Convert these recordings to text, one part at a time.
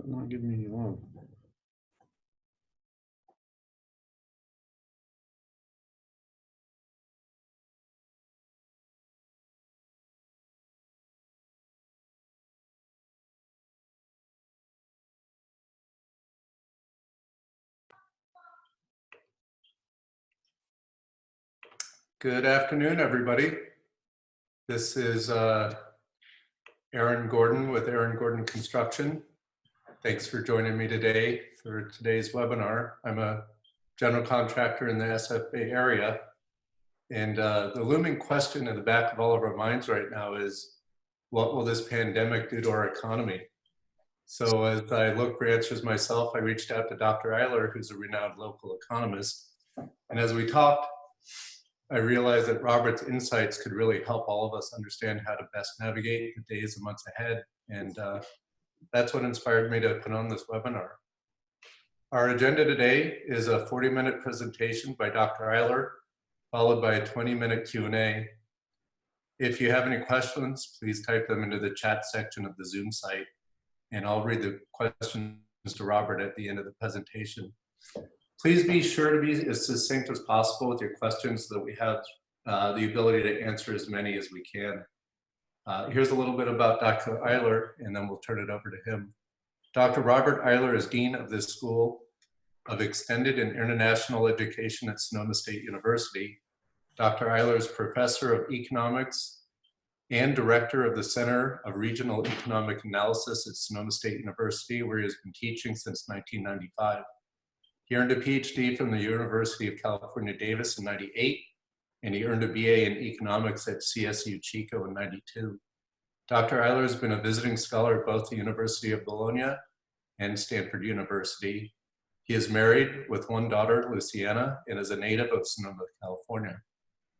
Not giving me long. Good afternoon, everybody. This is Aaron Gordon with Aaron Gordon Construction. Thanks for joining me today for today's webinar. I'm a general contractor in the SFA area. And the looming question in the back of all of our minds right now is, what will this pandemic do to our economy? So as I look for answers myself, I reached out to Dr. Eyler, who's a renowned local economist. And as we talked, I realized that Robert's insights could really help all of us understand how to best navigate the days and months ahead. And that's what inspired me to put on this webinar. Our agenda today is a 40-minute presentation by Dr. Eyler, followed by a 20-minute Q&A. If you have any questions, please type them into the chat section of the Zoom site, and I'll read the questions to Robert at the end of the presentation. Please be sure to be as succinct as possible with your questions so that we have the ability to answer as many as we can. Here's a little bit about Dr. Eyler, and then we'll turn it over to him. Dr. Robert Eyler is Dean of the School of Extended and International Education at Sonoma State University. Dr. Eyler is Professor of Economics and Director of the Center of Regional Economic Analysis at Sonoma State University, where he has been teaching since 1995. He earned a PhD from the University of California, Davis in '98, and he earned a BA in economics at CSU Chico in '92. Dr. Eyler has been a visiting scholar at both the University of Bologna and Stanford University. He is married with one daughter, Luciana, and is a native of Sonoma, California.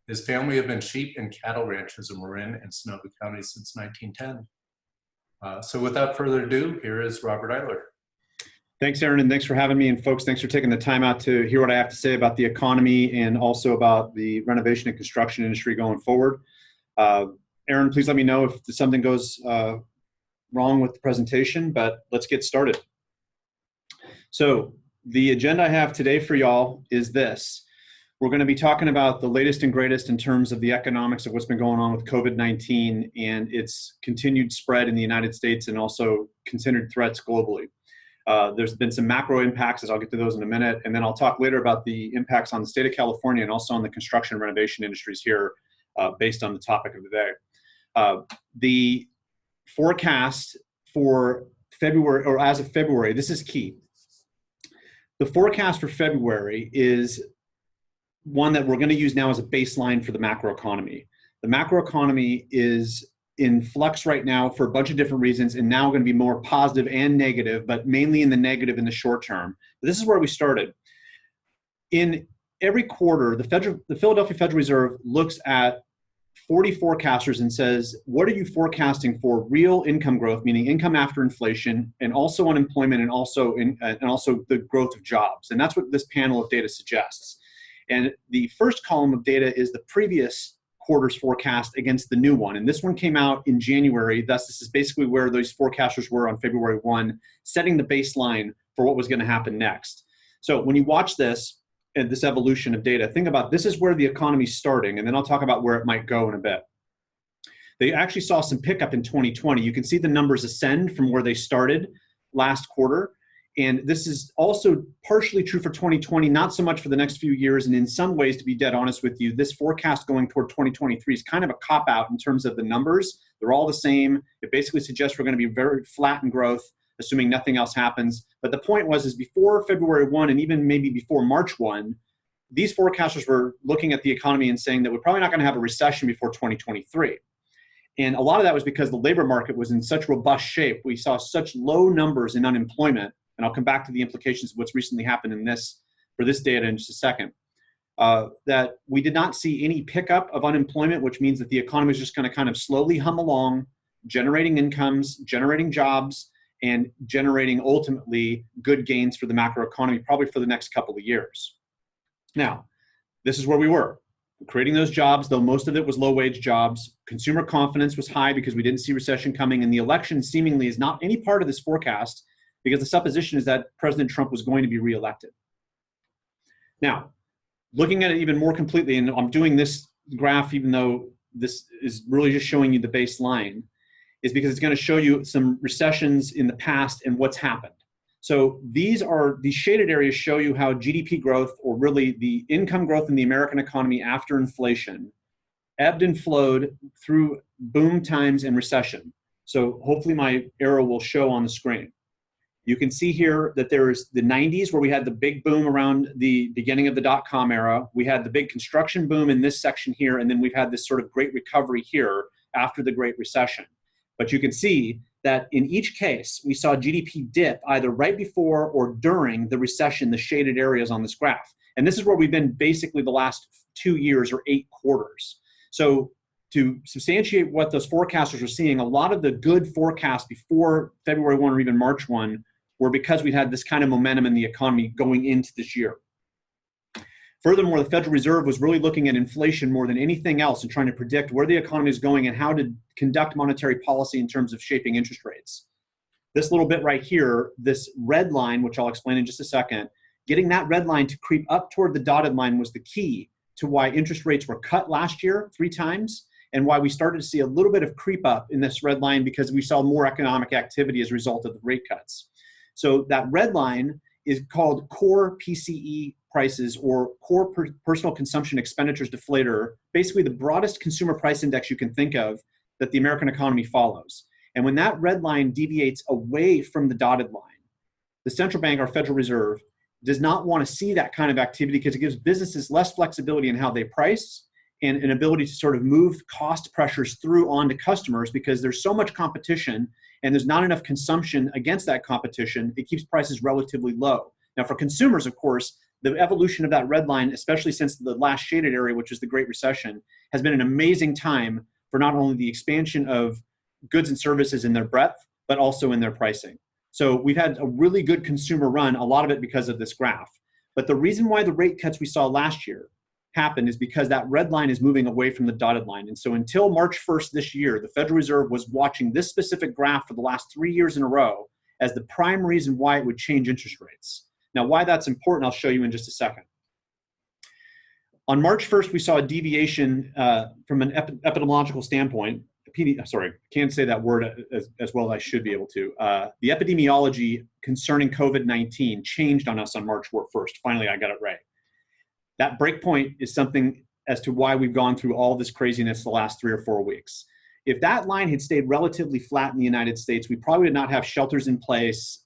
His family have been sheep and cattle ranchers in Marin and Sonoma County since 1910. So without further ado, here is Robert Eyler. Thanks, Aaron, and thanks for having me. And folks, thanks for taking the time out to hear what I have to say about the economy and also about the renovation and construction industry going forward. Aaron, please let me know if something goes wrong with the presentation, but let's get started. So the agenda I have today for y'all is this. We're going to be talking about the latest and greatest in terms of the economics of what's been going on with COVID-19 and its continued spread in the United States and also considered threats globally. There's been some macro impacts, as I'll get to those in a minute, and then I'll talk later about the impacts on the state of California and also on the construction and renovation industries here based on the topic of the day. The forecast for February, or as of February, this is key. The forecast for February is one that we're going to use now as a baseline for the macroeconomy. The macroeconomy is in flux right now for a bunch of different reasons, and now going to be more positive and negative, but mainly in the negative in the short term. But this is where we started. In every quarter, the Philadelphia Federal Reserve looks at 40 forecasters and says, what are you forecasting for real income growth, meaning income after inflation, and also unemployment, and also the growth of jobs? And that's what this panel of data suggests. And the first column of data is the previous quarter's forecast against the new one. And this one came out in January. Thus, this is basically where those forecasters were on February 1, setting the baseline for what was going to happen next. So when you watch this, and this evolution of data, think about this is where the economy's starting, and then I'll talk about where it might go in a bit. They actually saw some pickup in 2020. You can see the numbers ascend from where they started last quarter. And this is also partially true for 2020, not so much for the next few years. And in some ways, to be dead honest with you, this forecast going toward 2023 is kind of a cop-out in terms of the numbers. They're all the same. It basically suggests we're going to be very flat in growth, assuming nothing else happens. But the point is before February 1 and even maybe before March 1, these forecasters were looking at the economy and saying that we're probably not going to have a recession before 2023. And a lot of that was because the labor market was in such robust shape. We saw such low numbers in unemployment. And I'll come back to the implications of what's recently happened for this data in just a second, that we did not see any pickup of unemployment, which means that the economy is just going to kind of slowly hum along, generating incomes, generating jobs, and generating ultimately good gains for the macroeconomy, probably for the next couple of years. Now, this is where we were. Creating those jobs, though most of it was low-wage jobs. Consumer confidence was high because we didn't see recession coming, and the election seemingly is not any part of this forecast. because the supposition is that President Trump was going to be reelected. Now, looking at it even more completely, and I'm doing this graph even though this is really just showing you the baseline, is because it's going to show you some recessions in the past and what's happened. So these shaded areas show you how GDP growth, or really the income growth in the American economy after inflation, ebbed and flowed through boom times and recession. So hopefully my arrow will show on the screen. You can see here that there's the 90s where we had the big boom around the beginning of the dot-com era. We had the big construction boom in this section here, and then we've had this sort of great recovery here after the Great Recession. But you can see that in each case, we saw GDP dip either right before or during the recession, the shaded areas on this graph. And this is where we've been basically the last 2 years or 8 quarters. So to substantiate what those forecasters are seeing, a lot of the good forecasts before February 1 or even March 1 were because we had this kind of momentum in the economy going into this year. Furthermore, the Federal Reserve was really looking at inflation more than anything else and trying to predict where the economy is going and how to conduct monetary policy in terms of shaping interest rates. This little bit right here, this red line, which I'll explain in just a second, getting that red line to creep up toward the dotted line was the key to why interest rates were cut last year 3 times, and why we started to see a little bit of creep up in this red line because we saw more economic activity as a result of the rate cuts. So that red line is called core PCE prices, or core personal consumption expenditures deflator, basically the broadest consumer price index you can think of that the American economy follows. And when that red line deviates away from the dotted line, the central bank, our Federal Reserve, does not want to see that kind of activity because it gives businesses less flexibility in how they price and an ability to sort of move cost pressures through onto customers, because there's so much competition and there's not enough consumption against that competition. It keeps prices relatively low. Now for consumers, of course, the evolution of that red line, especially since the last shaded area, which is the Great Recession, has been an amazing time for not only the expansion of goods and services in their breadth, but also in their pricing. So we've had a really good consumer run, a lot of it because of this graph. But the reason why the rate cuts we saw last year happened is because that red line is moving away from the dotted line. And so until March 1st this year, the Federal Reserve was watching this specific graph for the last 3 years in a row as the prime reason why it would change interest rates. Now, why that's important, I'll show you in just a second. On March 1st, we saw a deviation from an epidemiological standpoint. Sorry, can't say that word as well as I should be able to. The epidemiology concerning COVID-19 changed on us on March 1st. Finally, I got it right. That breakpoint is something as to why we've gone through all this craziness the last 3 or 4 weeks. If that line had stayed relatively flat in the United States, we probably would not have shelters in place,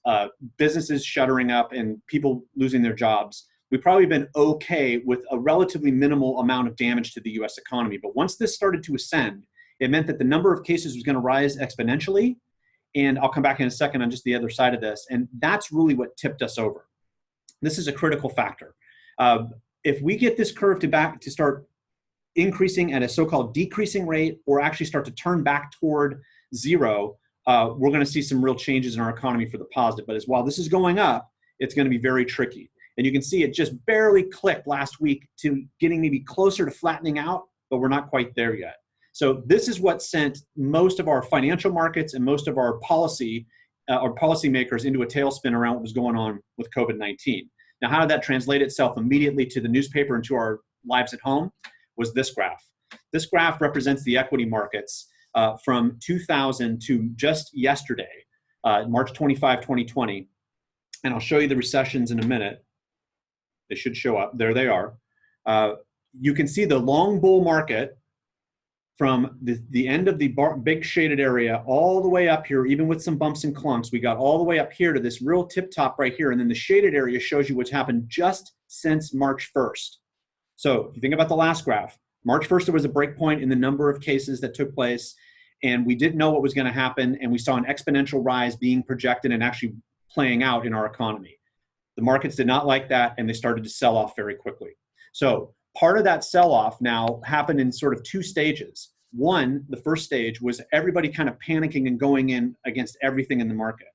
businesses shuttering up, and people losing their jobs. We've probably been okay with a relatively minimal amount of damage to the US economy. But once this started to ascend, it meant that the number of cases was going to rise exponentially. And I'll come back in a second on just the other side of this. And that's really what tipped us over. This is a critical factor. If we get this curve to start increasing at a so-called decreasing rate, or actually start to turn back toward zero, we're going to see some real changes in our economy for the positive. But while this is going up, it's going to be very tricky. And you can see it just barely clicked last week to getting maybe closer to flattening out, but we're not quite there yet. So this is what sent most of our financial markets and most of our policymakers into a tailspin around what was going on with COVID-19. Now, how did that translate itself immediately to the newspaper and to our lives at home? Was this graph. This graph represents the equity markets from 2000 to just yesterday, March 25, 2020. And I'll show you the recessions in a minute. They should show up. There they are. You can see the long bull market from the end of the big shaded area all the way up here, even with some bumps and clumps. We got all the way up here to this real tip top right here. And then the shaded area shows you what's happened just since March 1st. So if you think about the last graph, March 1st, there was a break point in the number of cases that took place, and we didn't know what was going to happen, and we saw an exponential rise being projected and actually playing out in our economy. The markets did not like that, and they started to sell off very quickly. So part of that sell-off now happened in sort of 2 stages. One, the first stage was everybody kind of panicking and going in against everything in the market,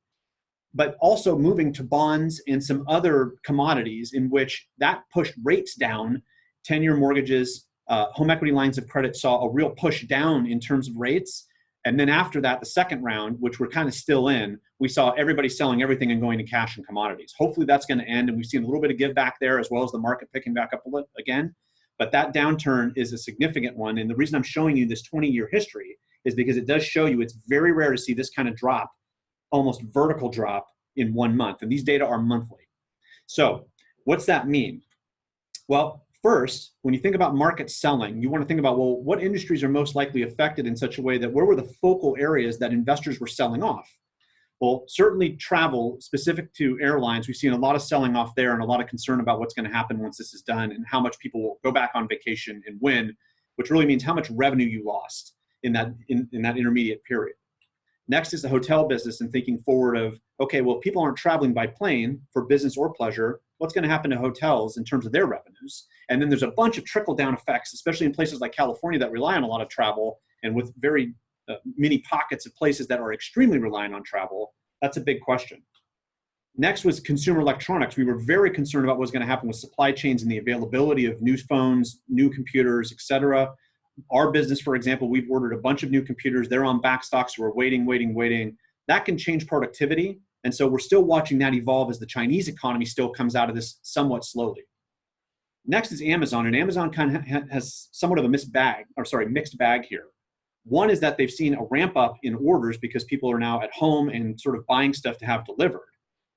but also moving to bonds and some other commodities in which that pushed rates down. 10-year mortgages, home equity lines of credit saw a real push down in terms of rates. And then after that, the second round, which we're kind of still in, we saw everybody selling everything and going to cash and commodities. Hopefully that's going to end, and we've seen a little bit of give back there as well as the market picking back up a little again. But that downturn is a significant one, and the reason I'm showing you this 20-year history is because it does show you it's very rare to see this kind of drop, almost vertical drop in 1 month, and these data are monthly. So what's that mean? Well, first, when you think about market selling, you want to think about, well, what industries are most likely affected in such a way that where were the focal areas that investors were selling off? Well, certainly travel, specific to airlines, we've seen a lot of selling off there and a lot of concern about what's going to happen once this is done and how much people will go back on vacation and when, which really means how much revenue you lost in that intermediate period. Next is the hotel business and thinking forward of, okay, well, people aren't traveling by plane for business or pleasure. What's going to happen to hotels in terms of their revenues? And then there's a bunch of trickle-down effects, especially in places like California that rely on a lot of travel and with very many pockets of places that are extremely reliant on travel. That's a big question. Next was consumer electronics. We were very concerned about what was going to happen with supply chains and the availability of new phones, new computers, et cetera. Our business, for example, we've ordered a bunch of new computers. They're on back stock, so we're waiting. That can change productivity. And so we're still watching that evolve as the Chinese economy still comes out of this somewhat slowly. Next is Amazon, and Amazon kind of has somewhat of a mixed bag here. One is that they've seen a ramp up in orders because people are now at home and sort of buying stuff to have delivered.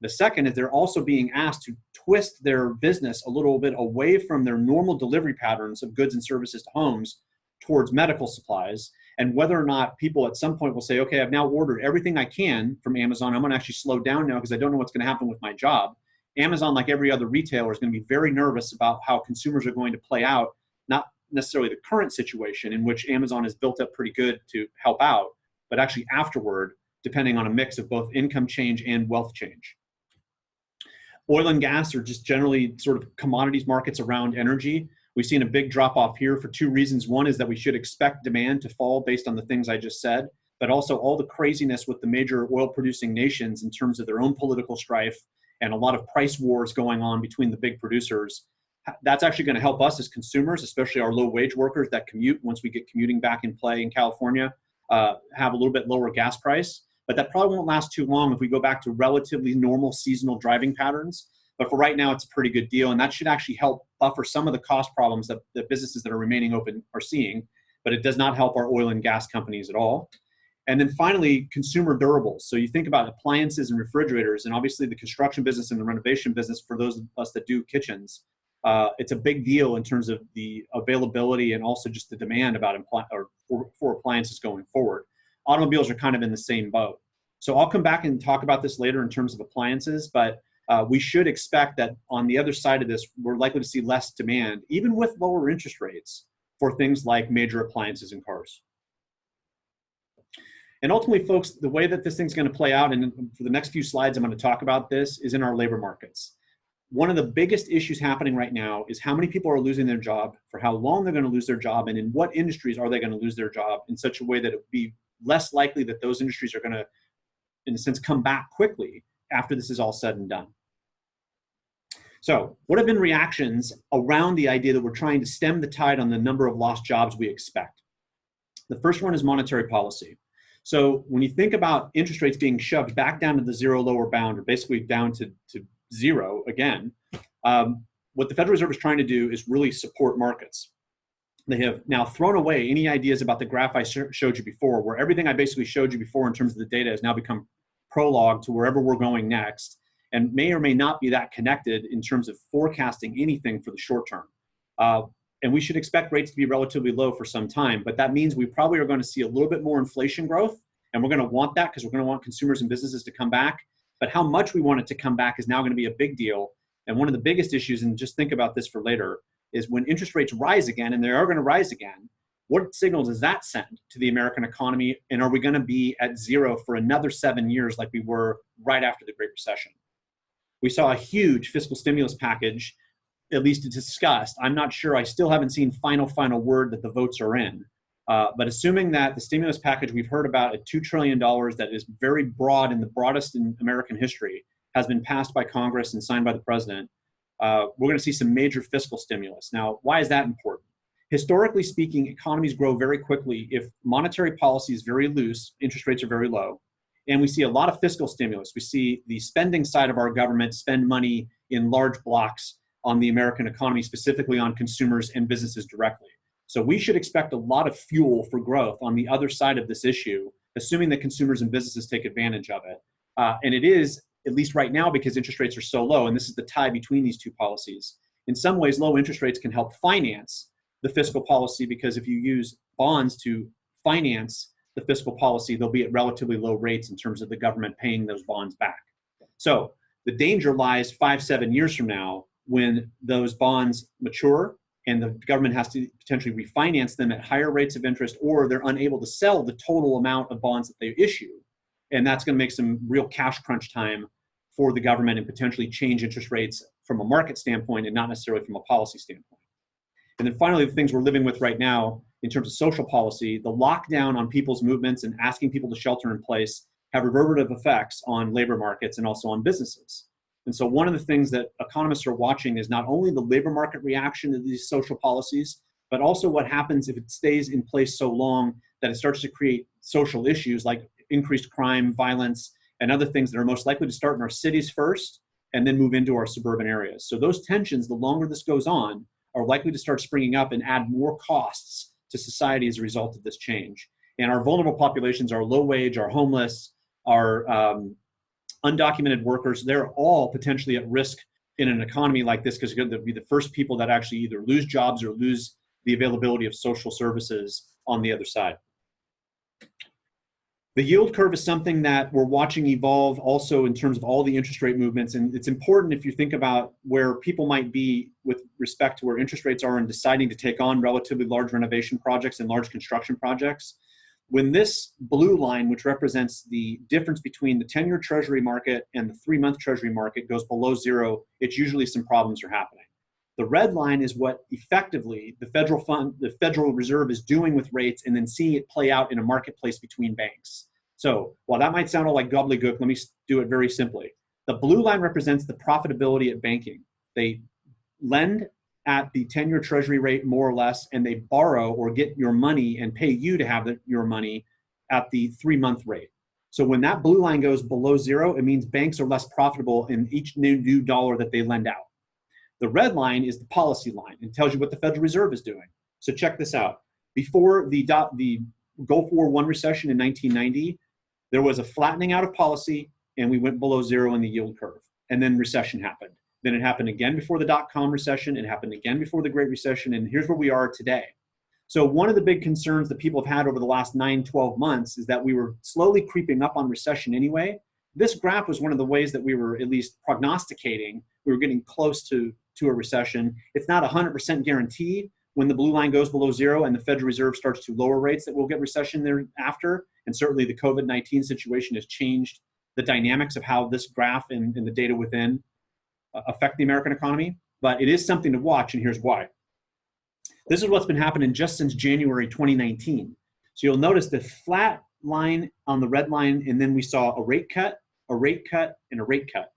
The second is they're also being asked to twist their business a little bit away from their normal delivery patterns of goods and services to homes towards medical supplies, and whether or not people at some point will say, okay, I've now ordered everything I can from Amazon. I'm going to actually slow down now because I don't know what's going to happen with my job. Amazon, like every other retailer, is going to be very nervous about how consumers are going to play out, not necessarily the current situation in which Amazon is built up pretty good to help out, but actually afterward, depending on a mix of both income change and wealth change. Oil and gas are just generally sort of commodities markets around energy. We've seen a big drop off here for two reasons. One is that we should expect demand to fall based on the things I just said, but also all the craziness with the major oil producing nations in terms of their own political strife and a lot of price wars going on between the big producers. That's actually going to help us as consumers, especially our low wage workers that commute once we get commuting back in play in California, have a little bit lower gas price. But that probably won't last too long if we go back to relatively normal seasonal driving patterns. But for right now, it's a pretty good deal. And that should actually help buffer some of the cost problems that the businesses that are remaining open are seeing. But it does not help our oil and gas companies at all. And then finally, consumer durables. So you think about appliances and refrigerators, and obviously the construction business and the renovation business for those of us that do kitchens. It's a big deal in terms of the availability and also just the demand about for appliances going forward. Automobiles are kind of in the same boat. So I'll come back and talk about this later in terms of appliances, but we should expect that on the other side of this, we're likely to see less demand, even with lower interest rates, for things like major appliances and cars. And ultimately, folks, the way that this thing's going to play out, and for the next few slides I'm going to talk about this, is in our labor markets. One of the biggest issues happening right now is how many people are losing their job, for how long they're going to lose their job, and in what industries are they going to lose their job in such a way that it would be less likely that those industries are going to, in a sense, come back quickly after this is all said and done. So what have been reactions around the idea that we're trying to stem the tide on the number of lost jobs we expect? The first one is monetary policy. So when you think about interest rates being shoved back down to the zero lower bound, or basically down to zero again, what the Federal Reserve is trying to do is really support markets. They have now thrown away any ideas about the graph I showed you before, where everything I basically showed you before in terms of the data has now become prologue to wherever we're going next, and may or may not be that connected in terms of forecasting anything for the short term. And we should expect rates to be relatively low for some time, but that means we probably are going to see a little bit more inflation growth, and we're going to want that because we're going to want consumers and businesses to come back. But how much we want it to come back is now going to be a big deal. And one of the biggest issues, and just think about this for later, is when interest rates rise again, and they are going to rise again, what signal does that send to the American economy? And are we going to be at zero for another 7 years like we were right after the Great Recession? We saw a huge fiscal stimulus package, at least discussed. I'm not sure. I still haven't seen final word that the votes are in. But assuming that the stimulus package we've heard about at $2 trillion that is very broad and the broadest in American history has been passed by Congress and signed by the president, we're going to see some major fiscal stimulus. Now, why is that important? Historically speaking, economies grow very quickly if monetary policy is very loose, interest rates are very low, And we see a lot of fiscal stimulus. We see the spending side of our government spend money in large blocks on the American economy, specifically on consumers and businesses directly. So we should expect a lot of fuel for growth on the other side of this issue, assuming that consumers and businesses take advantage of it. And it is, at least right now, because interest rates are so low, and this is the tie between these two policies. In some ways, low interest rates can help finance the fiscal policy, because if you use bonds to finance the fiscal policy, they'll be at relatively low rates in terms of the government paying those bonds back. So the danger lies 5-7 years from now when those bonds mature and the government has to potentially refinance them at higher rates of interest, or they're unable to sell the total amount of bonds that they issue. And that's going to make some real cash crunch time for the government and potentially change interest rates from a market standpoint and not necessarily from a policy standpoint. And then finally, the things we're living with right now in terms of social policy, the lockdown on people's movements and asking people to shelter in place have reverberative effects on labor markets and also on businesses. And so one of the things that economists are watching is not only the labor market reaction to these social policies, but also what happens if it stays in place so long that it starts to create social issues like increased crime, violence, and other things that are most likely to start in our cities first and then move into our suburban areas. So those tensions, the longer this goes on, are likely to start springing up and add more costs to society as a result of this change. And our vulnerable populations, our low wage, our homeless, our undocumented workers, they're all potentially at risk in an economy like this, because they're going to be the first people that actually either lose jobs or lose the availability of social services on the other side. The yield curve is something that we're watching evolve also in terms of all the interest rate movements. And it's important if you think about where people might be with respect to where interest rates are and deciding to take on relatively large renovation projects and large construction projects. When this blue line, which represents the difference between the 10-year Treasury market and the 3-month Treasury market, goes below zero, it's usually some problems are happening. The red line is what effectively the Federal Reserve is doing with rates and then seeing it play out in a marketplace between banks. So while that might sound all like gobbledygook, let me do it very simply. The blue line represents the profitability at banking. They lend at the 10-year Treasury rate more or less, and they borrow or get your money and pay you to have your money at the 3-month rate. So when that blue line goes below zero, it means banks are less profitable in each new dollar that they lend out. The red line is the policy line and tells you what the Federal Reserve is doing. So check this out. Before the Gulf War I recession in 1990, there was a flattening out of policy and we went below zero in the yield curve. And then recession happened. Then it happened again before the dot-com recession. It happened again before the Great Recession. And here's where we are today. So one of the big concerns that people have had over the last 9-12 months is that we were slowly creeping up on recession anyway. This graph was one of the ways that we were at least prognosticating we were getting close to a recession. It's not 100% guaranteed when the blue line goes below zero and the Federal Reserve starts to lower rates that we'll get recession thereafter. And certainly the COVID-19 situation has changed the dynamics of how this graph and the data within affect the American economy. But it is something to watch, and here's why. This is what's been happening just since January 2019. So you'll notice the flat line on the red line, and then we saw a rate cut, a rate cut, and a rate cut.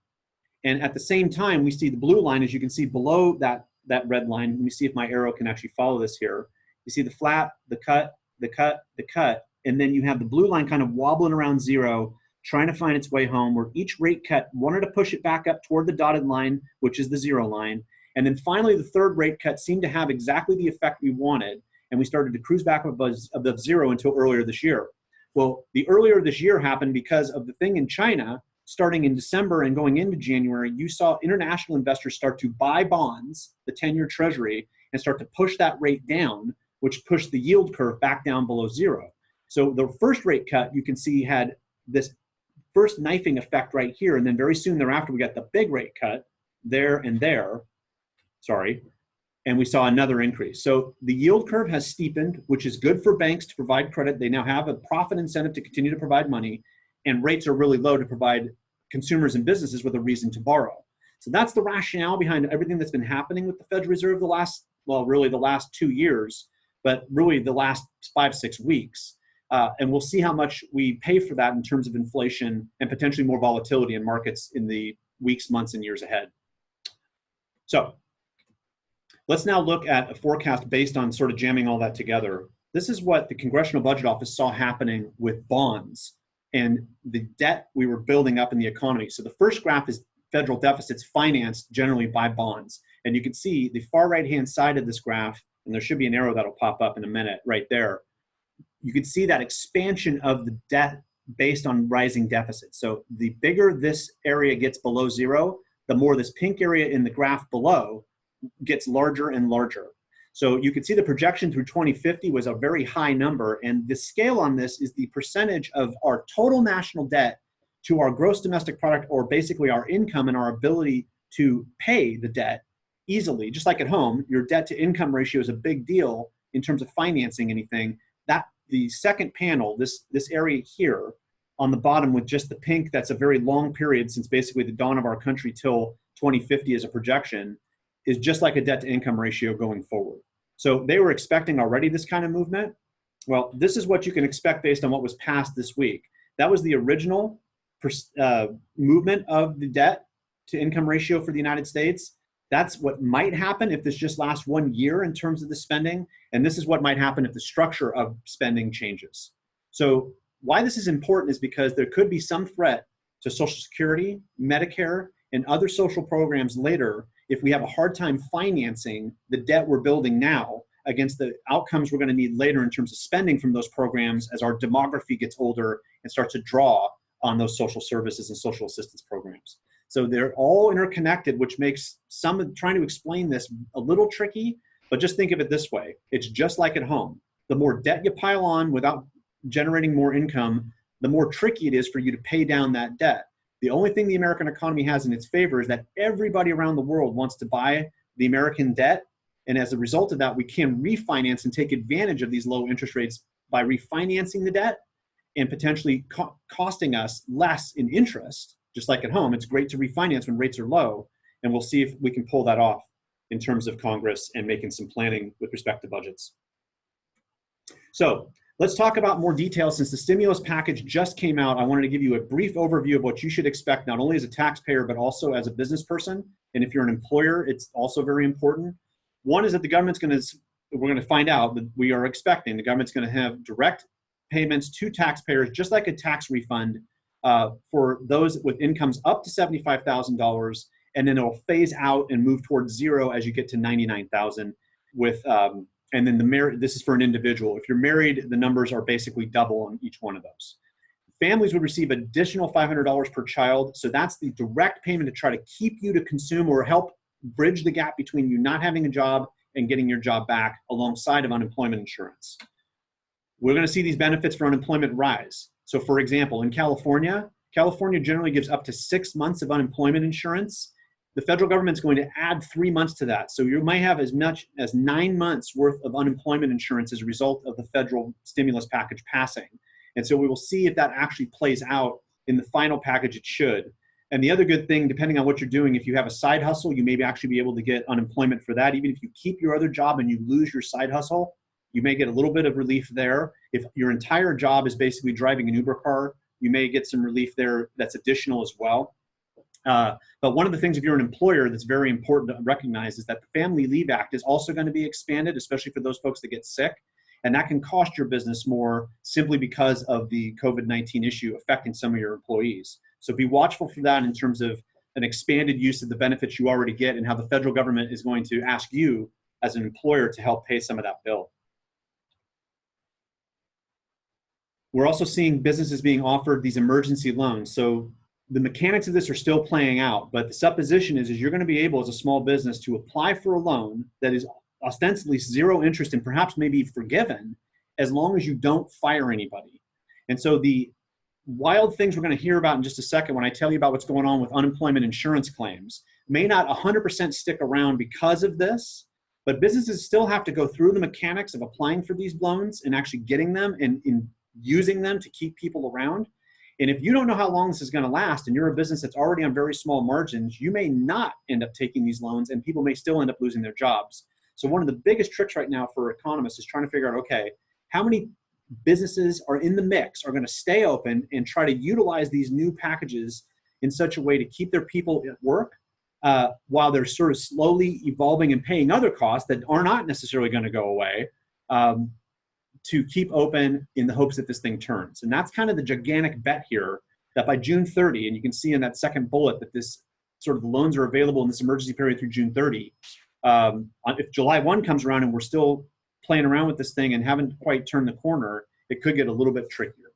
And at the same time, we see the blue line, as you can see below that red line. Let me see if my arrow can actually follow this here. You see the flat, the cut, the cut, the cut, and then you have the blue line kind of wobbling around zero, trying to find its way home, where each rate cut wanted to push it back up toward the dotted line, which is the zero line. And then finally, the third rate cut seemed to have exactly the effect we wanted, and we started to cruise back above zero until earlier this year. Well, the earlier this year happened because of the thing in China. Starting in December and going into January, you saw international investors start to buy bonds, the 10-year Treasury, and start to push that rate down, which pushed the yield curve back down below zero. So the first rate cut, you can see, had this first knifing effect right here, and then very soon thereafter, we got the big rate cut there and there, and we saw another increase. So the yield curve has steepened, which is good for banks to provide credit. They now have a profit incentive to continue to provide money, and rates are really low to provide consumers and businesses with a reason to borrow. So that's the rationale behind everything that's been happening with the Federal Reserve the last 2 years, but really the last 5-6 weeks. And we'll see how much we pay for that in terms of inflation and potentially more volatility in markets in the weeks, months, and years ahead. So let's now look at a forecast based on sort of jamming all that together. This is what the Congressional Budget Office saw happening with bonds and the debt we were building up in the economy. So the first graph is federal deficits financed generally by bonds. And you can see the far right-hand side of this graph, and there should be an arrow that'll pop up in a minute right there. You can see that expansion of the debt based on rising deficits. So the bigger this area gets below zero, the more this pink area in the graph below gets larger and larger. So you can see the projection through 2050 was a very high number, and the scale on this is the percentage of our total national debt to our gross domestic product, or basically our income and our ability to pay the debt easily. Just like at home, your debt to income ratio is a big deal in terms of financing anything. That the second panel, this area here on the bottom with just the pink, that's a very long period since basically the dawn of our country till 2050 as a projection, is just like a debt to income ratio going forward. So they were expecting already this kind of movement. Well, this is what you can expect based on what was passed this week. That was the original movement of the debt to income ratio for the United States. That's what might happen if this just lasts 1 year in terms of the spending. And this is what might happen if the structure of spending changes. So why this is important is because there could be some threat to Social Security, Medicare, and other social programs later if we have a hard time financing the debt we're building now against the outcomes we're going to need later in terms of spending from those programs as our demography gets older and starts to draw on those social services and social assistance programs. So they're all interconnected, which makes some trying to explain this a little tricky, but just think of it this way. It's just like at home. The more debt you pile on without generating more income, the more tricky it is for you to pay down that debt. The only thing the American economy has in its favor is that everybody around the world wants to buy the American debt. And as a result of that, we can refinance and take advantage of these low interest rates by refinancing the debt and potentially costing us less in interest. Just like at home, it's great to refinance when rates are low. And we'll see if we can pull that off in terms of Congress and making some planning with respect to budgets. So let's talk about more details. Since the stimulus package just came out, I wanted to give you a brief overview of what you should expect, not only as a taxpayer, but also as a business person. And if you're an employer, it's also very important. One is that the government's we're going to find out that we are expecting the government's going to have direct payments to taxpayers, just like a tax refund for those with incomes up to $75,000. And then it'll phase out and move towards zero as you get to $99,000 with, and then this is for an individual. If you're married, the numbers are basically double on each one of those. Families would receive additional $500 per child. So that's the direct payment to try to keep you to consume or help bridge the gap between you not having a job and getting your job back alongside of unemployment insurance. We're going to see these benefits for unemployment rise. So for example, in California generally gives up to 6 months of unemployment insurance. The federal government's going to add 3 months to that. So you might have as much as 9 months worth of unemployment insurance as a result of the federal stimulus package passing. And so we will see if that actually plays out in the final package. It should. And the other good thing, depending on what you're doing, if you have a side hustle, you may actually be able to get unemployment for that. Even if you keep your other job and you lose your side hustle, you may get a little bit of relief there. If your entire job is basically driving an Uber car, you may get some relief there that's additional as well. But one of the things, if you're an employer, that's very important to recognize is that the Family Leave Act is also going to be expanded, especially for those folks that get sick. And that can cost your business more simply because of the COVID-19 issue affecting some of your employees. So be watchful for that in terms of an expanded use of the benefits you already get and how the federal government is going to ask you as an employer to help pay some of that bill. We're also seeing businesses being offered these emergency loans. So the mechanics of this are still playing out, but the supposition is you're going to be able as a small business to apply for a loan that is ostensibly zero interest and perhaps maybe forgiven as long as you don't fire anybody. And so the wild things we're going to hear about in just a second when I tell you about what's going on with unemployment insurance claims may not 100% stick around because of this, but businesses still have to go through the mechanics of applying for these loans and actually getting them and in using them to keep people around. And if you don't know how long this is going to last and you're a business that's already on very small margins, you may not end up taking these loans and people may still end up losing their jobs. So one of the biggest tricks right now for economists is trying to figure out, okay, how many businesses are in the mix, are going to stay open and try to utilize these new packages in such a way to keep their people at work while they're sort of slowly evolving and paying other costs that are not necessarily going to go away. to keep open in the hopes that this thing turns. And that's kind of the gigantic bet here, that by June 30, and you can see in that second bullet that this sort of loans are available in this emergency period through June 30. If July 1 comes around and we're still playing around with this thing and haven't quite turned the corner, it could get a little bit trickier.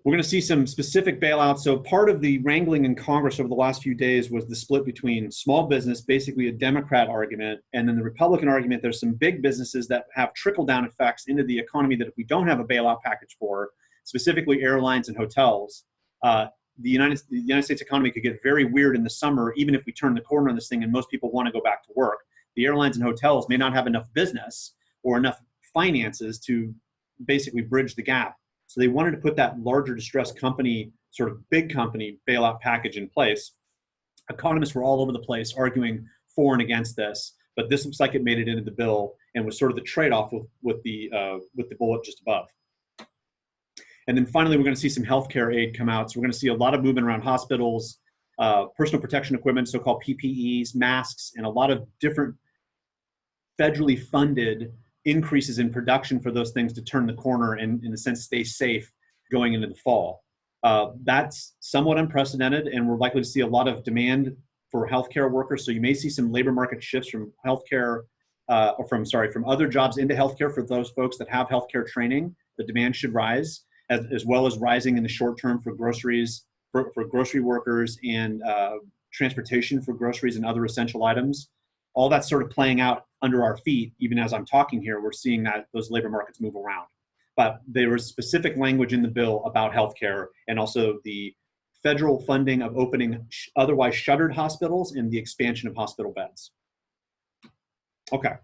We're going to see some specific bailouts. So part of the wrangling in Congress over the last few days was the split between small business, basically a Democrat argument, and then the Republican argument. There's some big businesses that have trickle-down effects into the economy that if we don't have a bailout package for, specifically airlines and hotels, the United States economy could get very weird in the summer, even if we turn the corner on this thing and most people want to go back to work. The airlines and hotels may not have enough business or enough finances to basically bridge the gap. So they wanted to put that larger distressed company, sort of big company bailout package in place. Economists were all over the place arguing for and against this, but this looks like it made it into the bill and was sort of the trade-off with the bullet just above. And then finally, we're going to see some healthcare aid come out. So we're going to see a lot of movement around hospitals, personal protection equipment, so-called PPEs, masks, and a lot of different federally funded increases in production for those things to turn the corner and, in a sense, stay safe going into the fall. That's somewhat unprecedented, and we're likely to see a lot of demand for healthcare workers. So you may see some labor market shifts from healthcare, from other jobs into healthcare for those folks that have healthcare training. The demand should rise, as well as rising in the short term for groceries, for grocery workers, and transportation for groceries and other essential items. All that's sort of playing out under our feet. Even as I'm talking here, we're seeing that those labor markets move around. But there was specific language in the bill about healthcare and also the federal funding of opening otherwise shuttered hospitals and the expansion of hospital beds. Okay,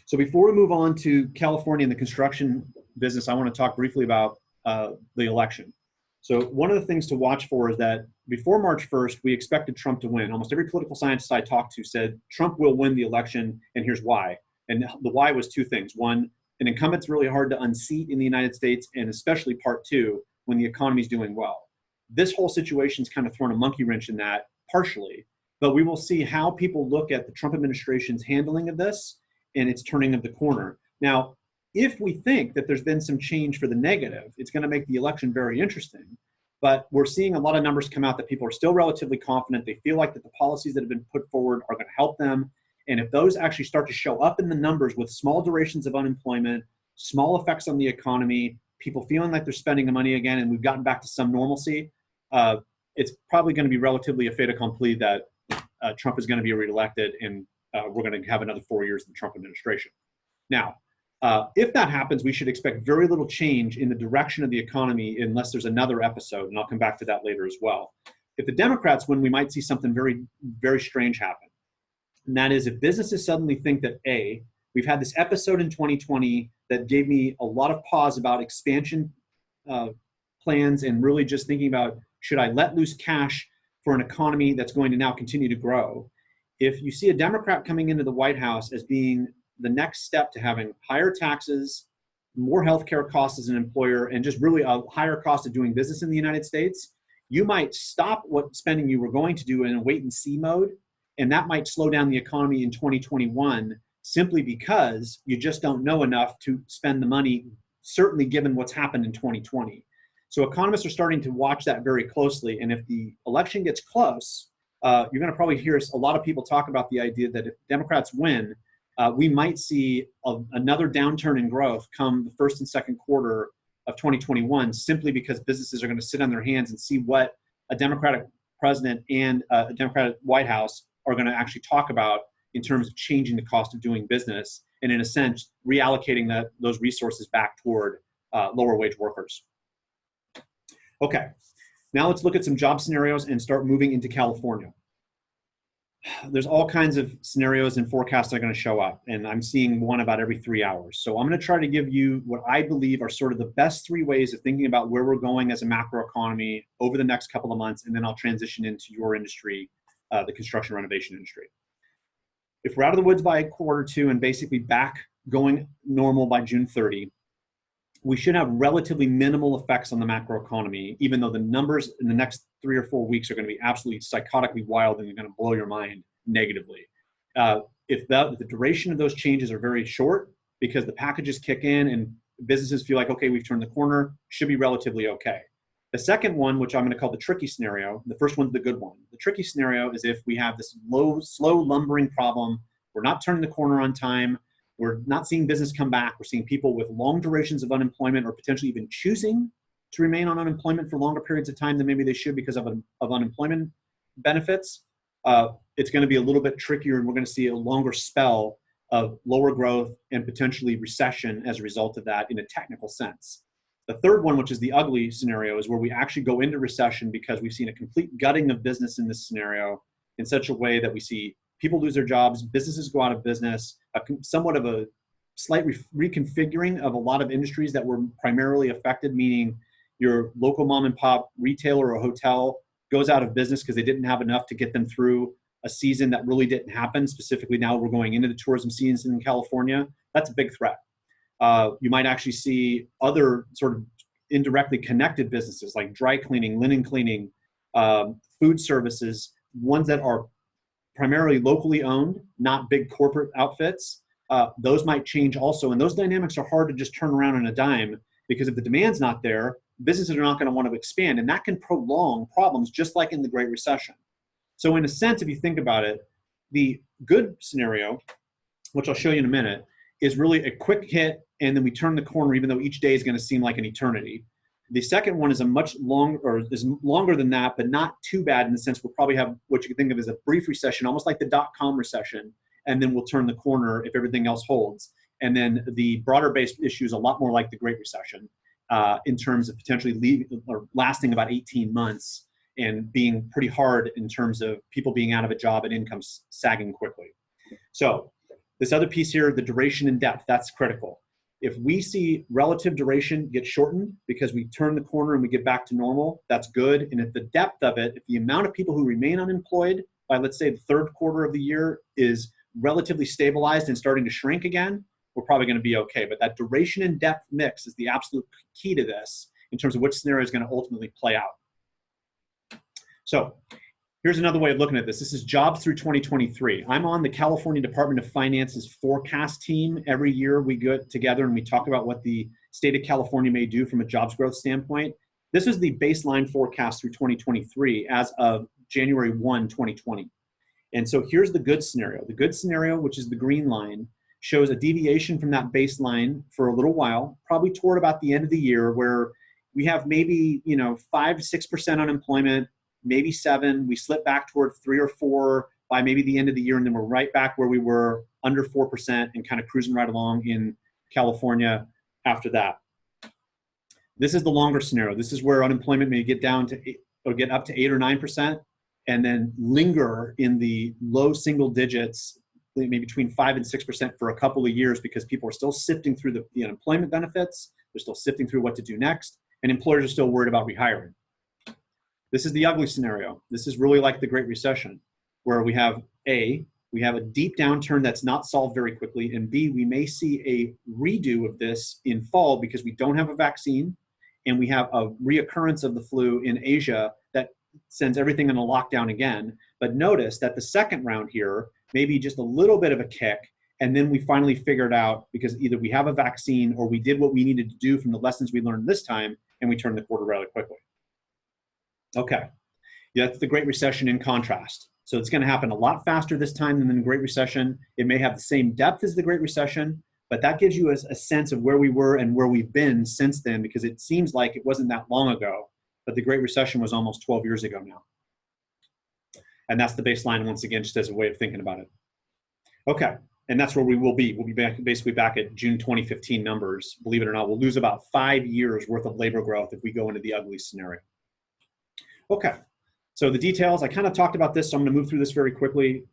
so before we move on to California and the construction business, I want to talk briefly about the election. So one of the things to watch for is that before March 1st, we expected Trump to win. Almost every political scientist I talked to said Trump will win the election, and here's why. And the why was two things. One, an incumbent's really hard to unseat in the United States, and especially part two, when the economy's doing well. This whole situation's kind of thrown a monkey wrench in that, partially, but we will see how people look at the Trump administration's handling of this and its turning of the corner. Now, if we think that there's been some change for the negative, it's going to make the election very interesting. But we're seeing a lot of numbers come out that people are still relatively confident. They feel like that the policies that have been put forward are going to help them. And if those actually start to show up in the numbers with small durations of unemployment, small effects on the economy, people feeling like they're spending the money again, and we've gotten back to some normalcy, it's probably going to be relatively a fait accompli that Trump is going to be reelected, and we're going to have another 4 years of the Trump administration. Now, if that happens, we should expect very little change in the direction of the economy unless there's another episode, and I'll come back to that later as well. If the Democrats win, we might see something very, very strange happen. And that is if businesses suddenly think that, A, we've had this episode in 2020 that gave me a lot of pause about expansion plans and really just thinking about, should I let loose cash for an economy that's going to now continue to grow? If you see a Democrat coming into the White House as being the next step to having higher taxes, more healthcare costs as an employer, and just really a higher cost of doing business in the United States, you might stop what spending you were going to do in a wait and see mode, and that might slow down the economy in 2021 simply because you just don't know enough to spend the money, certainly given what's happened in 2020. So economists are starting to watch that very closely, and if the election gets close, you're going to probably hear a lot of people talk about the idea that if Democrats win, we might see another downturn in growth come the first and second quarter of 2021, simply because businesses are going to sit on their hands and see what a Democratic president and a Democratic White House are going to actually talk about in terms of changing the cost of doing business and, in a sense, reallocating those resources back toward lower wage workers. Okay, now let's look at some job scenarios and start moving into California. There's all kinds of scenarios and forecasts that are going to show up, and I'm seeing one about every 3 hours. So I'm going to try to give you what I believe are sort of the best three ways of thinking about where we're going as a macroeconomy over the next couple of months, and then I'll transition into your industry, the construction renovation industry. If we're out of the woods by quarter two and basically back going normal by June 30, we should have relatively minimal effects on the macroeconomy, even though the numbers in the next 3 or 4 weeks are going to be absolutely psychotically wild and they're going to blow your mind negatively. If the duration of those changes are very short, because the packages kick in and businesses feel like, okay, we've turned the corner, should be relatively okay. The second one, which I'm going to call the tricky scenario, the first one's the good one. The tricky scenario is if we have this slow lumbering problem, we're not turning the corner on time, we're not seeing business come back, we're seeing people with long durations of unemployment or potentially even choosing to remain on unemployment for longer periods of time than maybe they should because of unemployment benefits. It's going to be a little bit trickier, and we're going to see a longer spell of lower growth and potentially recession as a result of that in a technical sense. The third one, which is the ugly scenario, is where we actually go into recession because we've seen a complete gutting of business in this scenario in such a way that we see people lose their jobs, businesses go out of business, somewhat of a slight reconfiguring of a lot of industries that were primarily affected, meaning your local mom and pop retailer or hotel goes out of business because they didn't have enough to get them through a season that really didn't happen. Specifically, now we're going into the tourism season in California. That's a big threat. You might actually see other sort of indirectly connected businesses like dry cleaning, linen cleaning, food services, ones that are primarily locally owned, not big corporate outfits. Those might change also. And those dynamics are hard to just turn around on a dime, because if the demand's not there, businesses are not going to want to expand. And that can prolong problems, just like in the Great Recession. So in a sense, if you think about it, the good scenario, which I'll show you in a minute, is really a quick hit, and then we turn the corner, even though each day is going to seem like an eternity. The second one is a much longer, or is longer than that, but not too bad in the sense we'll probably have what you can think of as a brief recession, almost like the dot-com recession, and then we'll turn the corner if everything else holds. And then the broader-based issue is a lot more like the Great Recession in terms of potentially lasting about 18 months and being pretty hard in terms of people being out of a job and incomes sagging quickly. So this other piece here, the duration and depth, that's critical. If we see relative duration get shortened because we turn the corner and we get back to normal, that's good. And if the depth of it, if the amount of people who remain unemployed by, let's say, the third quarter of the year is relatively stabilized and starting to shrink again, we're probably going to be okay. But that duration and depth mix is the absolute key to this in terms of which scenario is going to ultimately play out. So here's another way of looking at this. This is jobs through 2023. I'm on the California Department of Finance's forecast team. Every year we get together and we talk about what the state of California may do from a jobs growth standpoint. This is the baseline forecast through 2023 as of January 1, 2020. And so here's the good scenario. The good scenario, which is the green line, shows a deviation from that baseline for a little while, probably toward about the end of the year, where we have maybe 5 to 6% unemployment, maybe 7. We slip back toward 3 or 4 by maybe the end of the year, and then we're right back where we were, under 4%, and kind of cruising right along in California after that. This is the longer scenario. This is where unemployment may get down to or get up to 8 or 9%, and then linger in the low single digits, maybe between 5 and 6% for a couple of years, because people are still sifting through the unemployment benefits. They're still sifting through what to do next, and employers are still worried about rehiring. This is the ugly scenario. This is really like the Great Recession, where we have a deep downturn that's not solved very quickly, and B, we may see a redo of this in fall because we don't have a vaccine, and we have a reoccurrence of the flu in Asia that sends everything in a lockdown again. But notice that the second round here may be just a little bit of a kick, and then we finally figured out, because either we have a vaccine or we did what we needed to do from the lessons we learned this time, and we turned the quarter rather quickly. Okay, yeah, that's the Great Recession in contrast. So it's going to happen a lot faster this time than the Great Recession. It may have the same depth as the Great Recession, but that gives you a sense of where we were and where we've been since then, because it seems like it wasn't that long ago, but the Great Recession was almost 12 years ago now. And that's the baseline, once again, just as a way of thinking about it. Okay, and that's where we will be. We'll be basically back at June 2015 numbers. Believe it or not, we'll lose about 5 years worth of labor growth if we go into the ugly scenario. Okay, so the details, I kind of talked about this, so I'm going to move through this very quickly.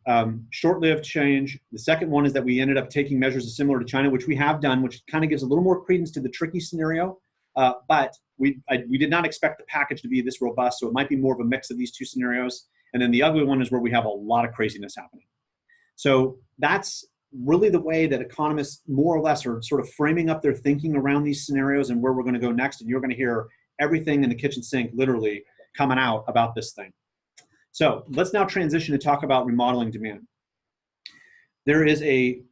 Short-lived change. The second one is that we ended up taking measures similar to China, which we have done, which kind of gives a little more credence to the tricky scenario. But we did not expect the package to be this robust, so it might be more of a mix of these two scenarios. And then the ugly one is where we have a lot of craziness happening. So that's really the way that economists more or less are sort of framing up their thinking around these scenarios and where we're going to go next. And you're going to hear everything in the kitchen sink, literally, coming out about this thing. So let's now transition to talk about remodeling demand. There is a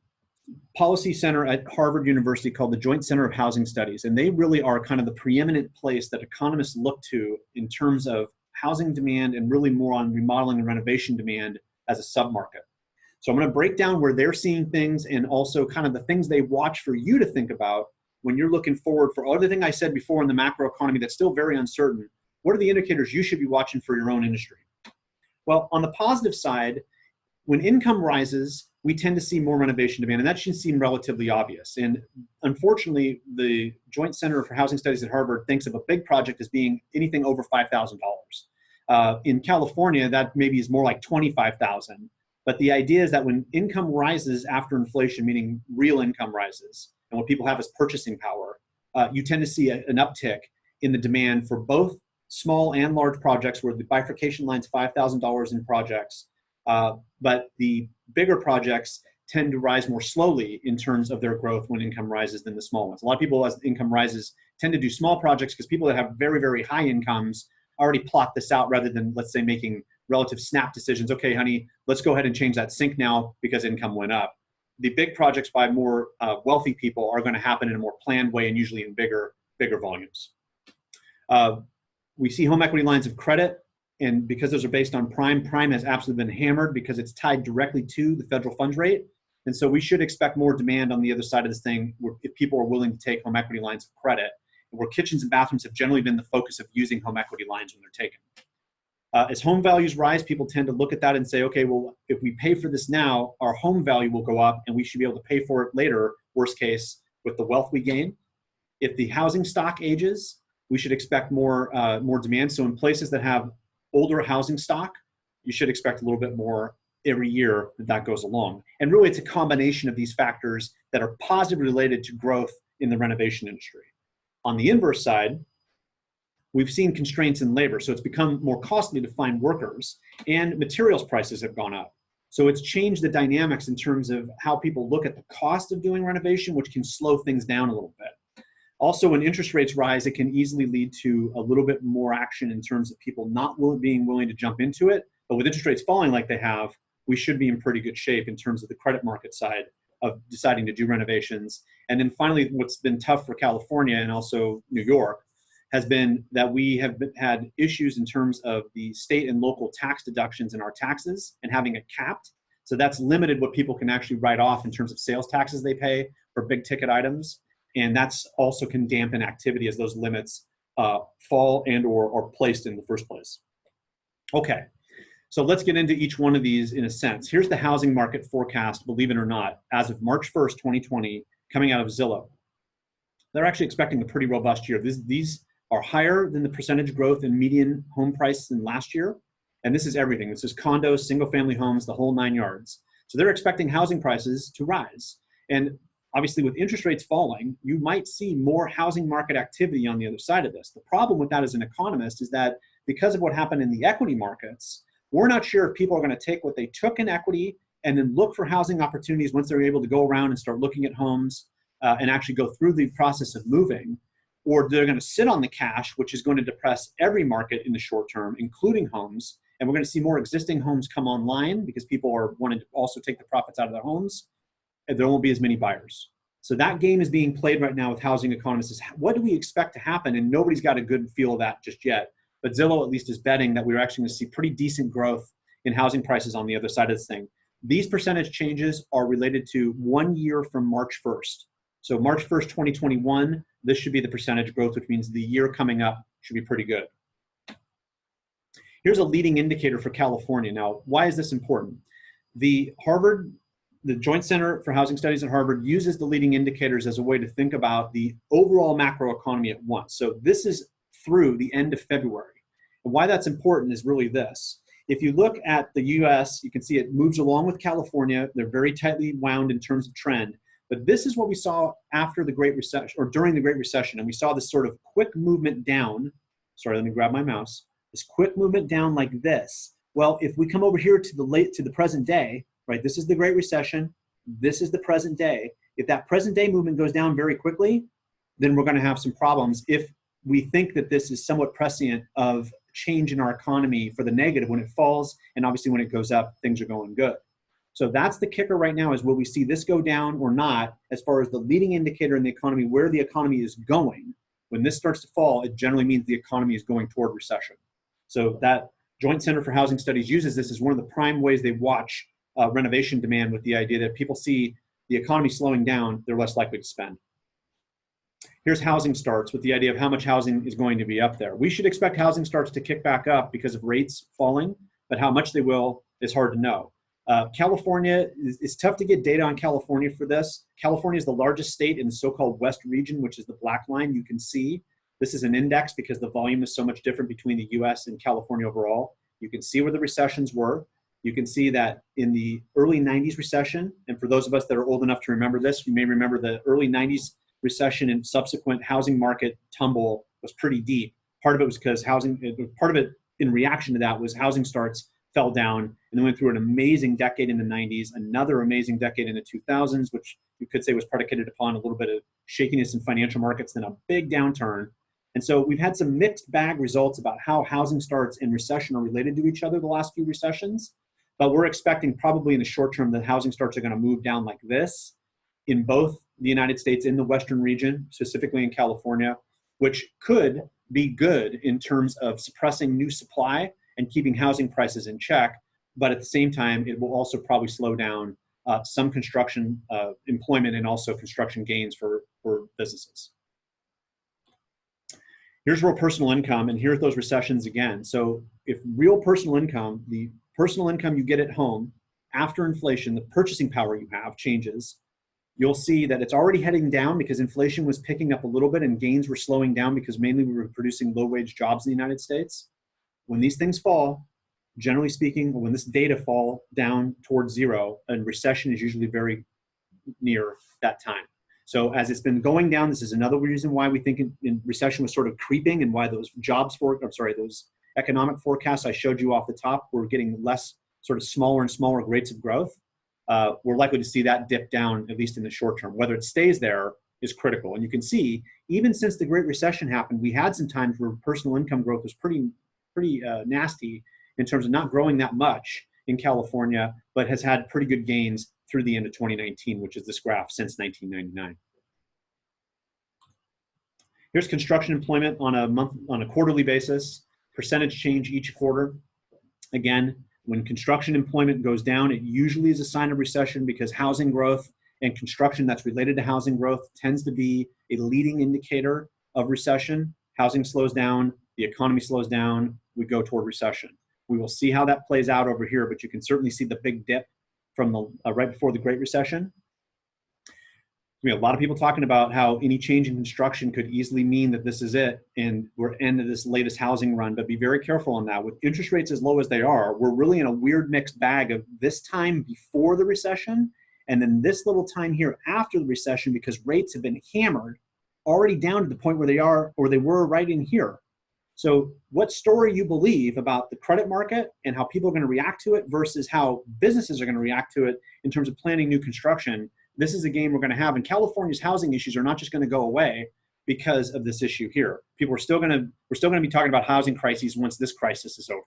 policy center at Harvard University called the Joint Center of Housing Studies, and they really are kind of the preeminent place that economists look to in terms of housing demand and really more on remodeling and renovation demand as a submarket. So I'm going to break down where they're seeing things and also kind of the things they watch for you to think about when you're looking forward for other thing I said before in the macro economy that's still very uncertain. What are the indicators you should be watching for your own industry? Well, on the positive side, when income rises, we tend to see more renovation demand, and that should seem relatively obvious. And unfortunately, the Joint Center for Housing Studies at Harvard thinks of a big project as being anything over $5,000. In California, that maybe is more like $25,000. But the idea is that when income rises after inflation, meaning real income rises, and what people have is purchasing power, you tend to see an uptick in the demand for both small and large projects where the bifurcation line's $5,000 in projects. But the bigger projects tend to rise more slowly in terms of their growth when income rises than the small ones. A lot of people, as income rises, tend to do small projects because people that have very, very high incomes already plot this out rather than, let's say, making relative snap decisions. Okay, honey, let's go ahead and change that sink now because income went up. The big projects by more wealthy people are going to happen in a more planned way and usually in bigger volumes. We see home equity lines of credit, and because those are based on prime has absolutely been hammered because it's tied directly to the federal funds rate. And so we should expect more demand on the other side of this thing if people are willing to take home equity lines of credit, where kitchens and bathrooms have generally been the focus of using home equity lines when they're taken. As home values rise, people tend to look at that and say, okay, well, if we pay for this now, our home value will go up and we should be able to pay for it later, worst case, with the wealth we gain. If the housing stock ages, we should expect more demand. So in places that have older housing stock, you should expect a little bit more every year that goes along. And really, it's a combination of these factors that are positively related to growth in the renovation industry. On the inverse side, we've seen constraints in labor. So it's become more costly to find workers, and materials prices have gone up. So it's changed the dynamics in terms of how people look at the cost of doing renovation, which can slow things down a little bit. Also, when interest rates rise, it can easily lead to a little bit more action in terms of people not being willing to jump into it. But with interest rates falling like they have, we should be in pretty good shape in terms of the credit market side of deciding to do renovations. And then finally, what's been tough for California and also New York has been that we have had issues in terms of the state and local tax deductions in our taxes and having it capped. So that's limited what people can actually write off in terms of sales taxes they pay for big ticket items. And that's also can dampen activity as those limits fall and or are placed in the first place. Okay, so let's get into each one of these in a sense. Here's the housing market forecast, believe it or not, as of March 1st, 2020, coming out of Zillow. They're actually expecting a pretty robust year. These are higher than the percentage growth in median home price in last year. And this is everything. This is condos, single family homes, the whole 9 yards. So they're expecting housing prices to rise. And obviously, with interest rates falling, you might see more housing market activity on the other side of this. The problem with that as an economist is that because of what happened in the equity markets, we're not sure if people are going to take what they took in equity and then look for housing opportunities once they're able to go around and start looking at homes and actually go through the process of moving, or they're going to sit on the cash, which is going to depress every market in the short term, including homes. And we're going to see more existing homes come online because people are wanting to also take the profits out of their homes. There won't be as many buyers. So that game is being played right now with housing economists. Is what do we expect to happen? And nobody's got a good feel of that just yet. But Zillow at least is betting that we're actually going to see pretty decent growth in housing prices on the other side of this thing. These percentage changes are related to 1 year from March 1st. So March 1st, 2021, this should be the percentage growth, which means the year coming up should be pretty good. Here's a leading indicator for California. Now, why is this important? The Joint Center for Housing Studies at Harvard uses the leading indicators as a way to think about the overall macroeconomy at once. So this is through the end of February. And why that's important is really this. If you look at the US, you can see it moves along with California. They're very tightly wound in terms of trend. But this is what we saw after the Great Recession, or during the Great Recession. And we saw this sort of quick movement down. Sorry, let me grab my mouse. This quick movement down like this. Well, if we come over here to the present day, right? This is the Great Recession. This is the present day. If that present day movement goes down very quickly, then we're going to have some problems if we think that this is somewhat prescient of change in our economy for the negative when it falls, and obviously when it goes up, things are going good. So that's the kicker right now, is will we see this go down or not, as far as the leading indicator in the economy, where the economy is going. When this starts to fall, it generally means the economy is going toward recession. So that Joint Center for Housing Studies uses this as one of the prime ways they watch renovation demand, with the idea that people see the economy slowing down, they're less likely to spend. Here's housing starts, with the idea of how much housing is going to be up there. We should expect housing starts to kick back up because of rates falling, but how much they will is hard to know. California, it's tough to get data on California for this. California is the largest state in the so-called West region, which is the black line you can see. This is an index because the volume is so much different between the US and California overall. You can see where the recessions were. You can see that in the early 90s recession, and for those of us that are old enough to remember this, you may remember the early 90s recession and subsequent housing market tumble was pretty deep. Part of it was because part of it in reaction to that was housing starts fell down, and then went through an amazing decade in the 90s, another amazing decade in the 2000s, which you could say was predicated upon a little bit of shakiness in financial markets, then a big downturn. And so we've had some mixed bag results about how housing starts and recession are related to each other the last few recessions. But we're expecting probably in the short term that housing starts are going to move down like this in both the United States, in the Western region, specifically in California, which could be good in terms of suppressing new supply and keeping housing prices in check. But at the same time, it will also probably slow down some construction employment and also construction gains for businesses. Here's real personal income, and here's those recessions again. So if real personal income, the personal income you get at home after inflation, the purchasing power you have changes, you'll see that it's already heading down because inflation was picking up a little bit and gains were slowing down because mainly we were producing low-wage jobs in the United States. When these things fall, generally speaking, when this data fall down towards zero, and recession is usually very near that time. So as it's been going down, this is another reason why we think in recession was sort of creeping, and why those those economic forecasts I showed you off the top were getting less, sort of smaller and smaller rates of growth. We're likely to see that dip down, at least in the short term. Whether it stays there is critical. And you can see, even since the Great Recession happened, we had some times where personal income growth was pretty nasty in terms of not growing that much in California, but has had pretty good gains through the end of 2019, which is this graph since 1999. Here's construction employment on a quarterly basis, percentage change each quarter. Again, when construction employment goes down, it usually is a sign of recession, because housing growth and construction that's related to housing growth tends to be a leading indicator of recession. Housing slows down, the economy slows down, we go toward recession. We will see how that plays out over here, but you can certainly see the big dip from the right before the Great Recession. We have a lot of people talking about how any change in construction could easily mean that this is it and we're end of this latest housing run, but be very careful on that. With interest rates as low as they are, we're really in a weird mixed bag of this time before the recession and then this little time here after the recession, because rates have been hammered already down to the point where they are, or they were right in here. So what story you believe about the credit market and how people are going to react to it versus how businesses are going to react to it in terms of planning new construction, this is a game we're going to have. And California's housing issues are not just going to go away because of this issue here. We're still going to be talking about housing crises once this crisis is over.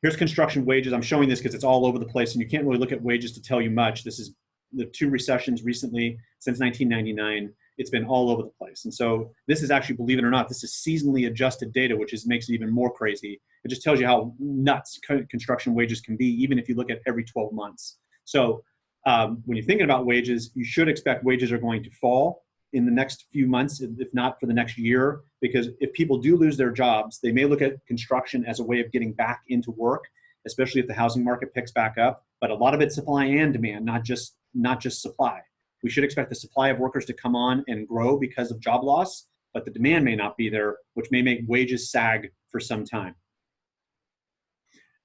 Here's construction wages. I'm showing this because it's all over the place and you can't really look at wages to tell you much. This is the two recessions recently since 1999. It's been all over the place. And so this is actually, believe it or not, this is seasonally adjusted data, which makes it even more crazy. It just tells you how nuts construction wages can be, even if you look at every 12 months. So when you're thinking about wages, you should expect wages are going to fall in the next few months, if not for the next year, because if people do lose their jobs, they may look at construction as a way of getting back into work, especially if the housing market picks back up. But a lot of it's supply and demand, not just supply. We should expect the supply of workers to come on and grow because of job loss, but the demand may not be there, which may make wages sag for some time.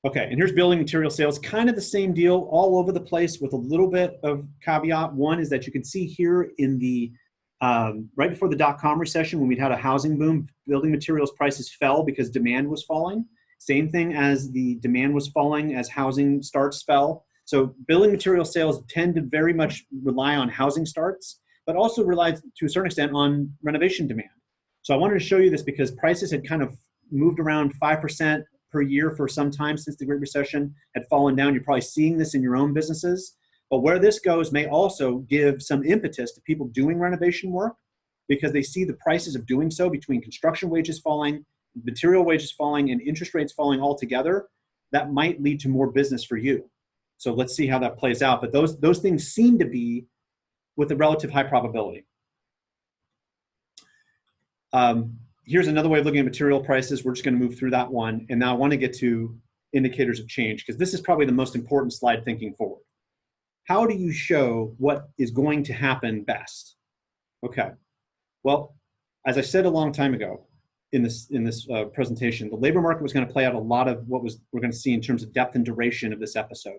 Okay, and here's building material sales, kind of the same deal, all over the place with a little bit of caveat. One is that you can see here in the, right before the dot-com recession, when we'd had a housing boom, building materials prices fell because demand was falling. Same thing as the demand was falling as housing starts fell. So building material sales tend to very much rely on housing starts, but also rely to a certain extent on renovation demand. So I wanted to show you this because prices had kind of moved around 5% per year for some time since the Great Recession had fallen down. You're probably seeing this in your own businesses. But where this goes may also give some impetus to people doing renovation work because they see the prices of doing so between construction wages falling, material wages falling, and interest rates falling altogether. That might lead to more business for you. So let's see how that plays out. But those things seem to be with a relative high probability. Here's another way of looking at material prices. We're just going to move through that one. And now I want to get to indicators of change, because this is probably the most important slide thinking forward. How do you show what is going to happen best? Okay. Well, as I said a long time ago in this presentation, the labor market was going to play out a lot of what we're going to see in terms of depth and duration of this episode.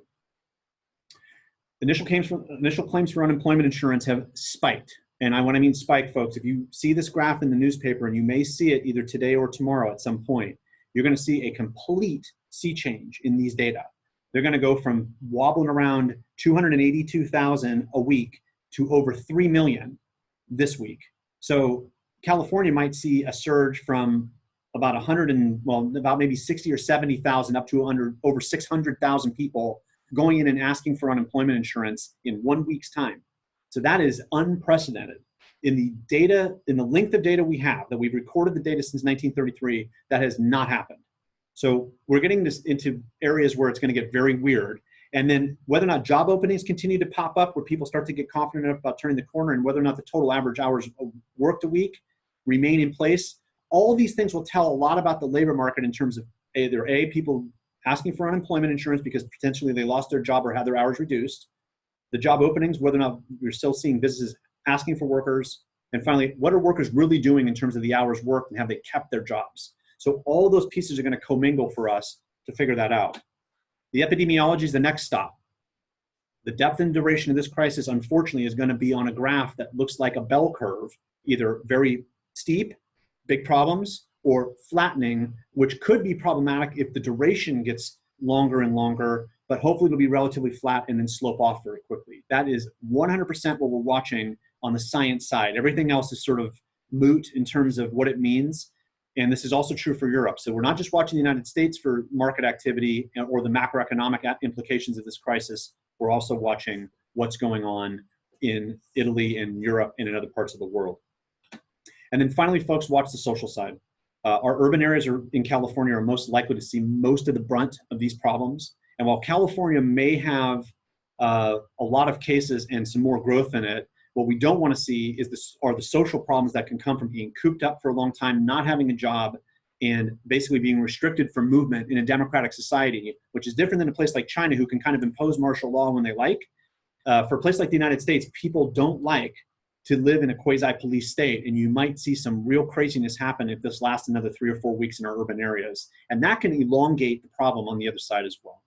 Initial claims for unemployment insurance have spiked. And when I mean spike, folks, if you see this graph in the newspaper, and you may see it either today or tomorrow at some point, you're going to see a complete sea change in these data. They're going to go from wobbling around 282,000 a week to over 3 million this week. So California might see a surge from about about maybe 60 or 70,000 up to over 600,000 people going in and asking for unemployment insurance in 1 week's time. So that is unprecedented. In the data, in the length of data we have, that we've recorded the data since 1933, that has not happened. So we're getting this into areas where it's going to get very weird. And then whether or not job openings continue to pop up, where people start to get confident enough about turning the corner, and whether or not the total average hours worked a week remain in place, all these things will tell a lot about the labor market in terms of either people asking for unemployment insurance because potentially they lost their job or had their hours reduced, the job openings, whether or not you're still seeing businesses asking for workers, and finally, what are workers really doing in terms of the hours worked and have they kept their jobs? So all of those pieces are going to commingle for us to figure that out. The epidemiology is the next stop. The depth and duration of this crisis, unfortunately, is going to be on a graph that looks like a bell curve, either very steep, big problems, or flattening, which could be problematic if the duration gets longer and longer, but hopefully it'll be relatively flat and then slope off very quickly. That is 100% what we're watching on the science side. Everything else is sort of moot in terms of what it means. And this is also true for Europe. So we're not just watching the United States for market activity or the macroeconomic implications of this crisis. We're also watching what's going on in Italy and Europe and in other parts of the world. And then finally, folks, watch the social side. Our urban areas in California are most likely to see most of the brunt of these problems. And while California may have a lot of cases and some more growth in it, what we don't want to see are the social problems that can come from being cooped up for a long time, not having a job, and basically being restricted from movement in a democratic society, which is different than a place like China, who can kind of impose martial law when they like. For a place like the United States, people don't like to live in a quasi-police state, and you might see some real craziness happen if this lasts another 3 or 4 weeks in our urban areas. And that can elongate the problem on the other side as well.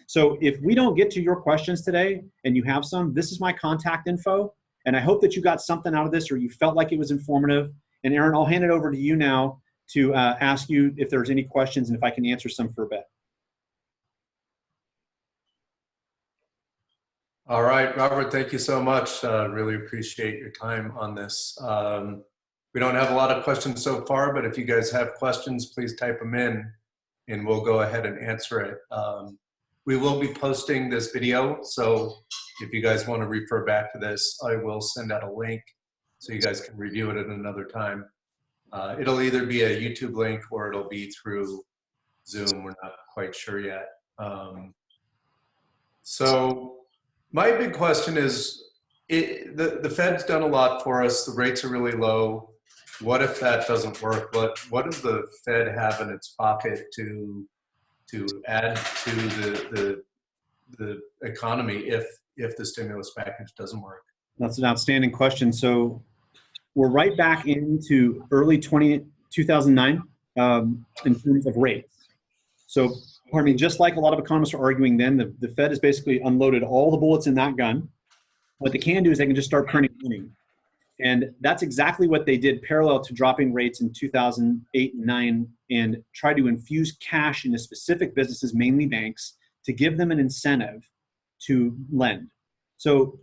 So if we don't get to your questions today, and you have some, this is my contact info. And I hope that you got something out of this, or you felt like it was informative. And Aaron, I'll hand it over to you now to ask you if there's any questions and if I can answer some for a bit. All right, Robert, thank you so much. Really appreciate your time on this. We don't have a lot of questions so far, but if you guys have questions, please type them in and we'll go ahead and answer it. We will be posting this video, so if you guys want to refer back to this, I will send out a link so you guys can review it at another time. It'll either be a YouTube link or it'll be through Zoom. We're not quite sure yet. So my big question is, the Fed's done a lot for us. The rates are really low. What if that doesn't work? What does the Fed have in its pocket to add to the economy if the stimulus package doesn't work? That's an outstanding question. So we're right back into early 2009 in terms of rates. So, pardon me, just like a lot of economists are arguing then, the Fed has basically unloaded all the bullets in that gun. What they can do is they can just start printing money. And that's exactly what they did parallel to dropping rates in 2008 and 9, and try to infuse cash into specific businesses, mainly banks, to give them an incentive to lend. So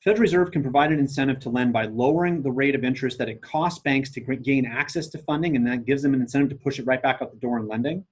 Federal Reserve can provide an incentive to lend by lowering the rate of interest that it costs banks to gain access to funding, and that gives them an incentive to push it right back out the door in lending.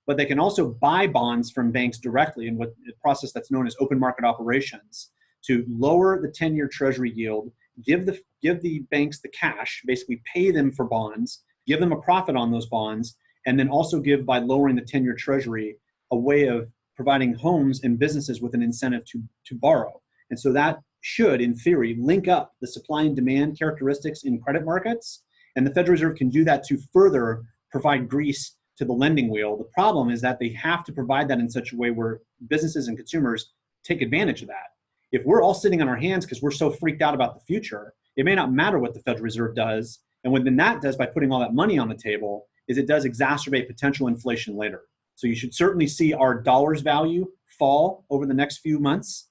but they can also buy bonds from banks directly in what the process that's known as open market operations to lower the 10-year treasury yield, give the banks the cash, basically pay them for bonds, give them a profit on those bonds, and then also give, by lowering the 10-year treasury, a way of providing homes and businesses with an incentive to borrow. And so that should, in theory, link up the supply and demand characteristics in credit markets. And the Federal Reserve can do that to further provide grease to the lending wheel. The problem is that they have to provide that in such a way where businesses and consumers take advantage of that. If we're all sitting on our hands because we're so freaked out about the future, it may not matter what the Federal Reserve does. And what then that does by putting all that money on the table is it does exacerbate potential inflation later. So you should certainly see our dollar's value fall over the next few months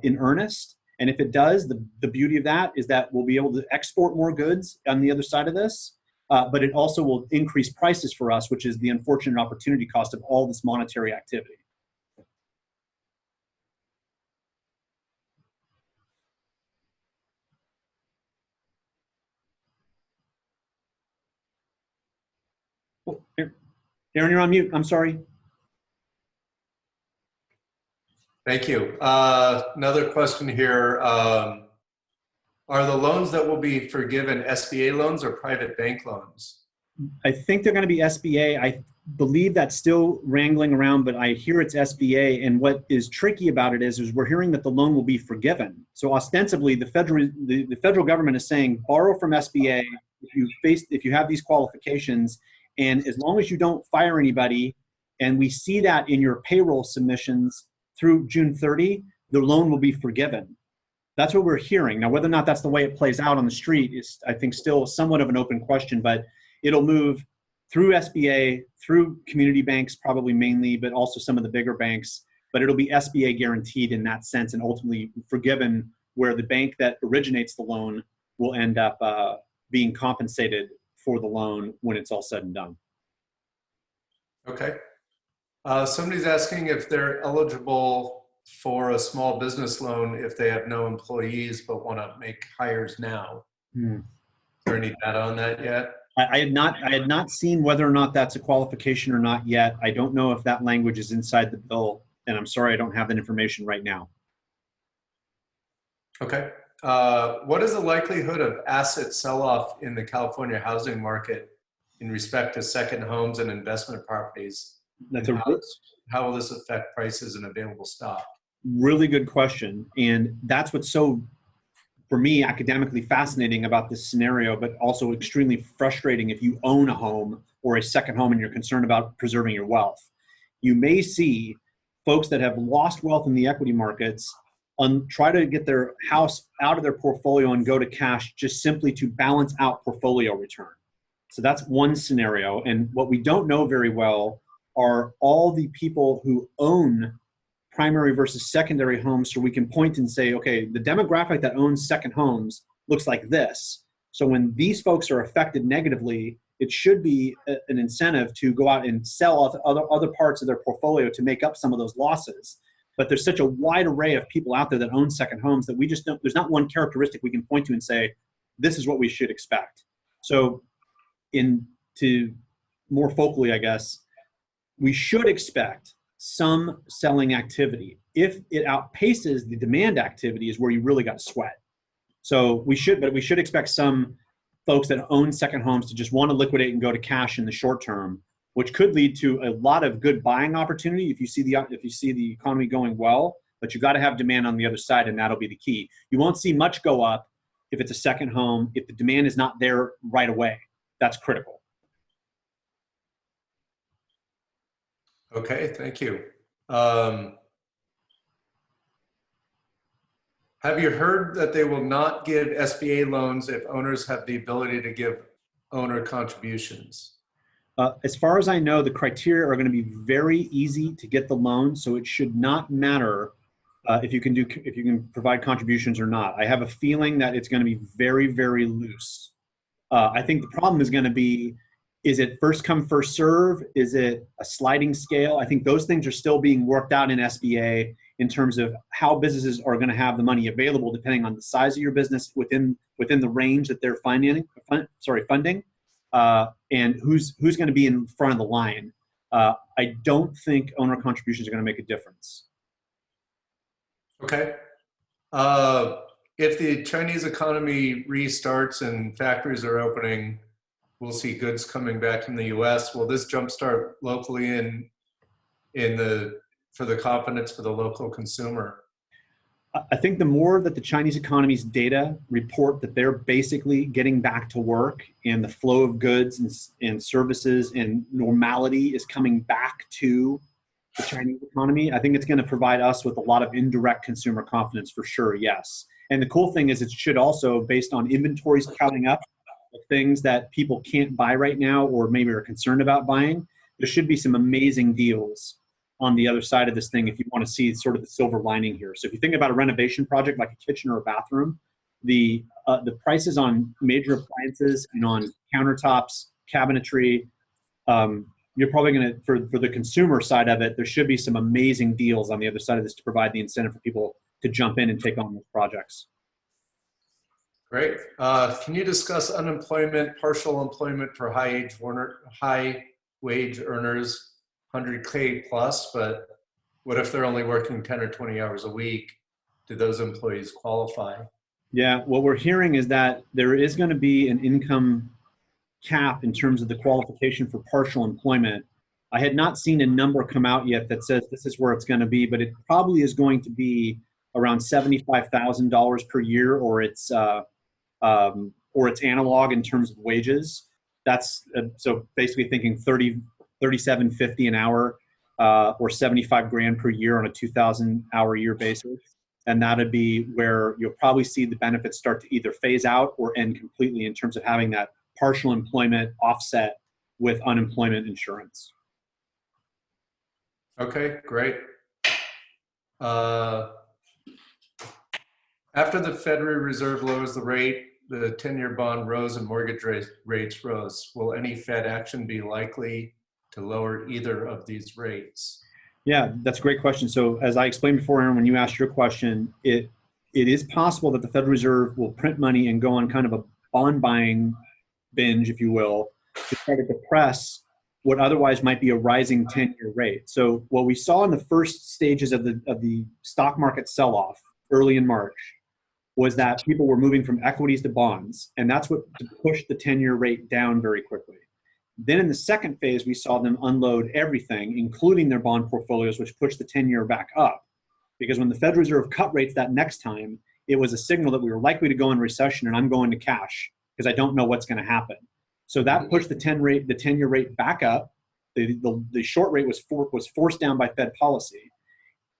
in earnest. And if it does, the beauty of that is that we'll be able to export more goods on the other side of this, but it also will increase prices for us, which is the unfortunate opportunity cost of all this monetary activity. Oh, Aaron, you're on mute. I'm sorry. Thank you. Another question here. Are the loans that will be forgiven SBA loans or private bank loans? I think they're going to be SBA. I believe that's still wrangling around, but I hear it's SBA. And what is tricky about it is we're hearing that the loan will be forgiven. So ostensibly, the federal government is saying borrow from SBA if you have these qualifications, and as long as you don't fire anybody, and we see that in your payroll submissions through June 30, the loan will be forgiven. That's what we're hearing. Now, whether or not that's the way it plays out on the street is, I think, still somewhat of an open question, but it'll move through SBA, through community banks probably mainly, but also some of the bigger banks, but it'll be SBA guaranteed in that sense and ultimately forgiven, where the bank that originates the loan will end up being compensated for the loan when it's all said and done. Okay. Somebody's asking if they're eligible for a small business loan if they have no employees but want to make hires now. Is there any data on that yet? I had not seen whether or not that's a qualification or not yet. I don't know if that language is inside the bill, and I'm sorry I don't have that information right now. Okay. What is the likelihood of asset sell-off in the California housing market in respect to second homes and investment properties? How will this affect prices and available stock? Really good question. And that's what's so, for me, academically fascinating about this scenario, but also extremely frustrating if you own a home or a second home and you're concerned about preserving your wealth. You may see folks that have lost wealth in the equity markets try to get their house out of their portfolio and go to cash just simply to balance out portfolio return. So that's one scenario. And what we don't know very well are all the people who own primary versus secondary homes, so we can point and say, okay, the demographic that owns second homes looks like this. So when these folks are affected negatively, it should be an incentive to go out and sell off other parts of their portfolio to make up some of those losses. But there's such a wide array of people out there that own second homes that we just don't, there's not one characteristic we can point to and say, this is what we should expect. So to more focally, I guess, we should expect some selling activity. If it outpaces the demand activity is where you really got to sweat. So we should expect some folks that own second homes to just want to liquidate and go to cash in the short term, which could lead to a lot of good buying opportunity if you see the economy going well, but you got to have demand on the other side, and that'll be the key. You won't see much go up if it's a second home, if the demand is not there right away. That's critical. Okay, thank you. Have you heard that they will not give SBA loans if owners have the ability to give owner contributions? As far as I know, the criteria are going to be very easy to get the loan, so it should not matter if you can provide contributions or not. I have a feeling that it's going to be very, very loose. I think the problem is going to be, is it first come, first serve? Is it a sliding scale? I think those things are still being worked out in SBA in terms of how businesses are going to have the money available depending on the size of your business within the range that they're funding, and who's going to be in front of the line. I don't think owner contributions are going to make a difference. Okay. If the Chinese economy restarts and factories are opening, we'll see goods coming back from the U.S. Will this jumpstart locally for the confidence for the local consumer? I think the more that the Chinese economy's data report that they're basically getting back to work and the flow of goods and services and normality is coming back to the Chinese economy, I think it's going to provide us with a lot of indirect consumer confidence for sure, yes. And the cool thing is it should also, based on inventories piling up of things that people can't buy right now or maybe are concerned about buying, there should be some amazing deals on the other side of this thing if you want to see sort of the silver lining here. So if you think about a renovation project like a kitchen or a bathroom, the prices on major appliances and on countertops, cabinetry, you're probably going to, for the consumer side of it, there should be some amazing deals on the other side of this to provide the incentive for people to jump in and take on those projects. Great. Can you discuss unemployment, partial employment for high wage earners, 100K plus, but what if they're only working 10 or 20 hours a week? Do those employees qualify? Yeah, what we're hearing is that there is going to be an income cap in terms of the qualification for partial employment. I had not seen a number come out yet that says this is where it's going to be, but it probably is going to be around $75,000 per year, or its analog in terms of wages. That's so basically thinking 37.50 an hour, or 75 grand per year on a 2,000 hour a year basis. And that'd be where you'll probably see the benefits start to either phase out or end completely in terms of having that partial employment offset with unemployment insurance. Okay, great. After the Federal Reserve lowers the rate, the 10-year bond rose and mortgage rates rose. Will any Fed action be likely to lower either of these rates? Yeah, that's a great question. So as I explained before, Aaron, when you asked your question, it is possible that the Federal Reserve will print money and go on kind of a bond buying binge, if you will, to try to depress what otherwise might be a rising 10-year rate. So what we saw in the first stages of the stock market sell-off early in March was that people were moving from equities to bonds, and that's what pushed the 10-year rate down very quickly. Then in the second phase, we saw them unload everything, including their bond portfolios, which pushed the 10-year back up. Because when the Federal Reserve cut rates that next time, it was a signal that we were likely to go in recession, and I'm going to cash because I don't know what's going to happen. So that pushed the 10-year rate back up. The short rate was forced down by Fed policy.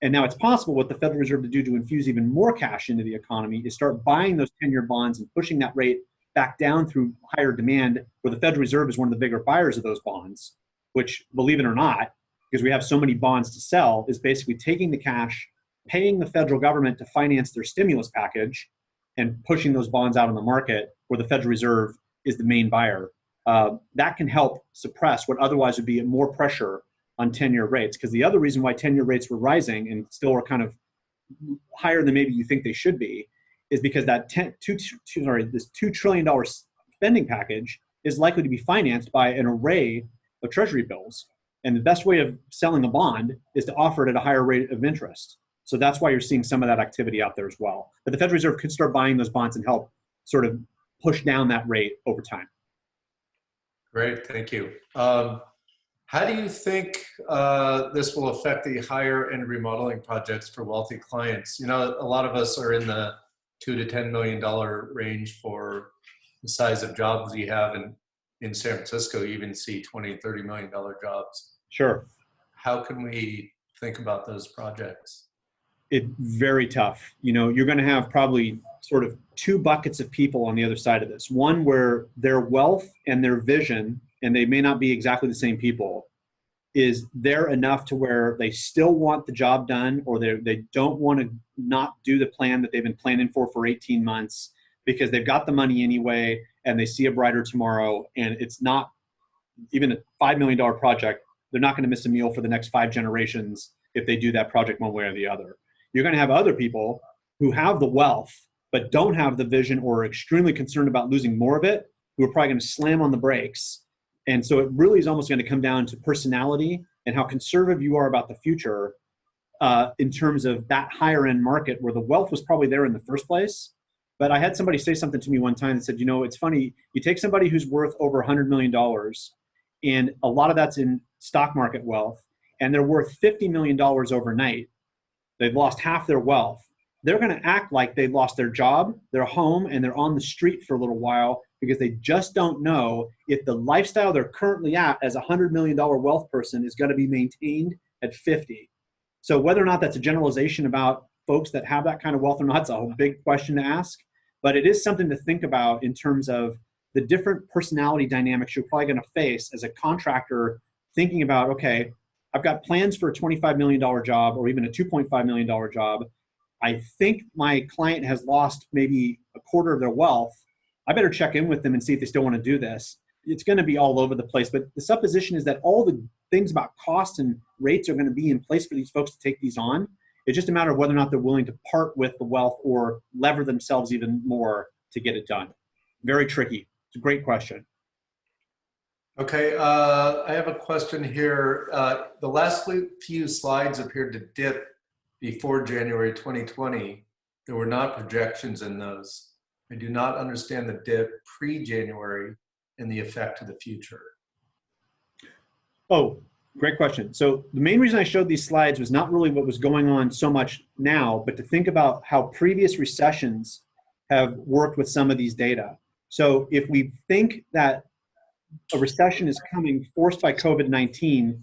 And now it's possible what the Federal Reserve to do to infuse even more cash into the economy is start buying those 10-year bonds and pushing that rate back down through higher demand, where the Federal Reserve is one of the bigger buyers of those bonds, which, believe it or not, because we have so many bonds to sell, is basically taking the cash, paying the federal government to finance their stimulus package, and pushing those bonds out on the market where the Federal Reserve is the main buyer. That can help suppress what otherwise would be more pressure on 10-year rates. Because the other reason why 10-year rates were rising and still are kind of higher than maybe you think they should be is because that this $2 trillion spending package is likely to be financed by an array of treasury bills. And the best way of selling a bond is to offer it at a higher rate of interest. So that's why you're seeing some of that activity out there as well. But the Federal Reserve could start buying those bonds and help sort of push down that rate over time. Great, thank you. How do you think this will affect the higher end remodeling projects for wealthy clients? You know, a lot of us are in the $2 to $10 million range for the size of jobs you have in San Francisco. You even see $20, $30 million jobs. Sure. How can we think about those projects? It's very tough. You know, you're going to have probably sort of two buckets of people on the other side of this. One where their wealth and their vision, and they may not be exactly the same people, is there enough to where they still want the job done, or they don't want to not do the plan that they've been planning for 18 months because they've got the money anyway and they see a brighter tomorrow, and it's not even a $5 million project. They're not going to miss a meal for the next 5 generations if they do that project one way or the other. You're going to have other people who have the wealth but don't have the vision or are extremely concerned about losing more of it, who are probably going to slam on the brakes And so it really is almost going to come down to personality and how conservative you are about the future in terms of that higher end market where the wealth was probably there in the first place. But I had somebody say something to me one time that said, it's funny, you take somebody who's worth over $100 million, and a lot of that's in stock market wealth, and they're worth $50 million overnight. They've lost half their wealth. They're going to act like they lost their job, their home, and they're on the street for a little while because they just don't know if the lifestyle they're currently at as a $100 million wealth person is going to be maintained at 50. So whether or not that's a generalization about folks that have that kind of wealth or not, it's a big question to ask. But it is something to think about in terms of the different personality dynamics you're probably going to face as a contractor thinking about, okay, I've got plans for a $25 million job or even a $2.5 million job. I think my client has lost maybe a quarter of their wealth. I better check in with them and see if they still want to do this. It's going to be all over the place. But the supposition is that all the things about cost and rates are going to be in place for these folks to take these on. It's just a matter of whether or not they're willing to part with the wealth or lever themselves even more to get it done. Very tricky. It's a great question. Okay, I have a question here. The last few slides appeared to dip before January 2020. There were not projections in those. I do not understand the dip pre-January and the effect to the future. Oh, great question. So the main reason I showed these slides was not really what was going on so much now, but to think about how previous recessions have worked with some of these data. So if we think that a recession is coming forced by COVID-19,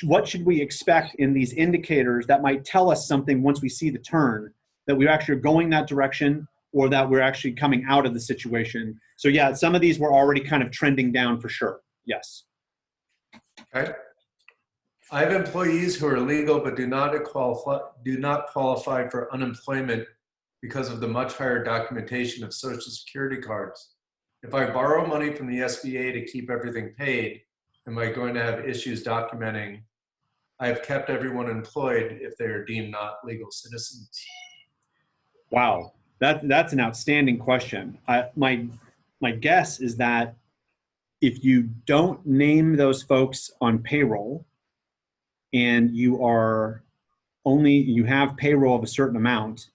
what should we expect in these indicators that might tell us something once we see the turn, that we're actually going that direction or that we're actually coming out of the situation? So yeah, some of these were already kind of trending down for sure. Yes. Okay. I have employees who are legal but do not qualify for unemployment because of the much higher documentation of Social Security cards. If I borrow money from the SBA to keep everything paid, am I going to have issues documenting I have kept everyone employed if they are deemed not legal citizens? Wow, that's an outstanding question. My guess is that if you don't name those folks on payroll and you have payroll of a certain amount,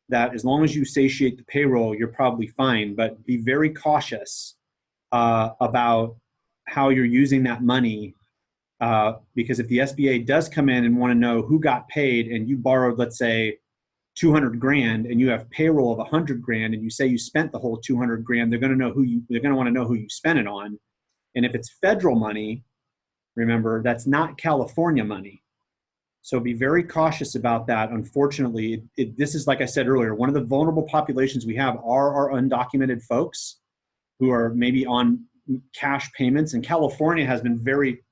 that as long as you satiate the payroll, you're probably fine. But be very cautious about how you're using that money, because if the SBA does come in and want to know who got paid and you borrowed, let's say, 200 grand and you have payroll of 100 grand and you say you spent the whole 200 grand, they're going to want to know who you spent it on. And if it's federal money, remember, that's not California money. So be very cautious about that. Unfortunately, this is, like I said earlier, one of the vulnerable populations we have are our undocumented folks who are maybe on cash payments. And California has been very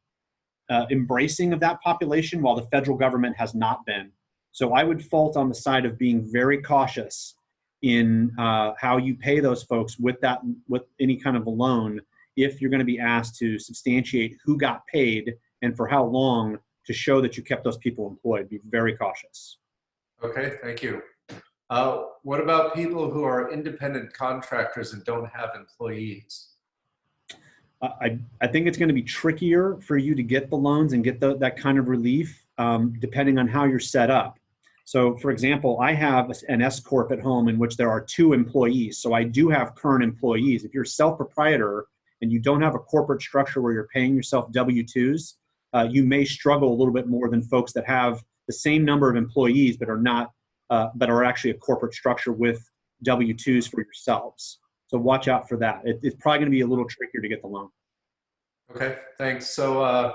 embracing of that population while the federal government has not been. So I would fault on the side of being very cautious in how you pay those folks with any kind of a loan if you're going to be asked to substantiate who got paid and for how long to show that you kept those people employed. Be very cautious. Okay, thank you. What about people who are independent contractors and don't have employees? I think it's going to be trickier for you to get the loans and get that kind of relief depending on how you're set up. So for example, I have an S Corp at home in which there are 2 employees. So I do have current employees. If you're a self-proprietor and you don't have a corporate structure where you're paying yourself W-2s, you may struggle a little bit more than folks that have the same number of employees but are actually a corporate structure with W-2s for yourselves. So watch out for that. It's probably going to be a little trickier to get the loan. Okay, thanks. So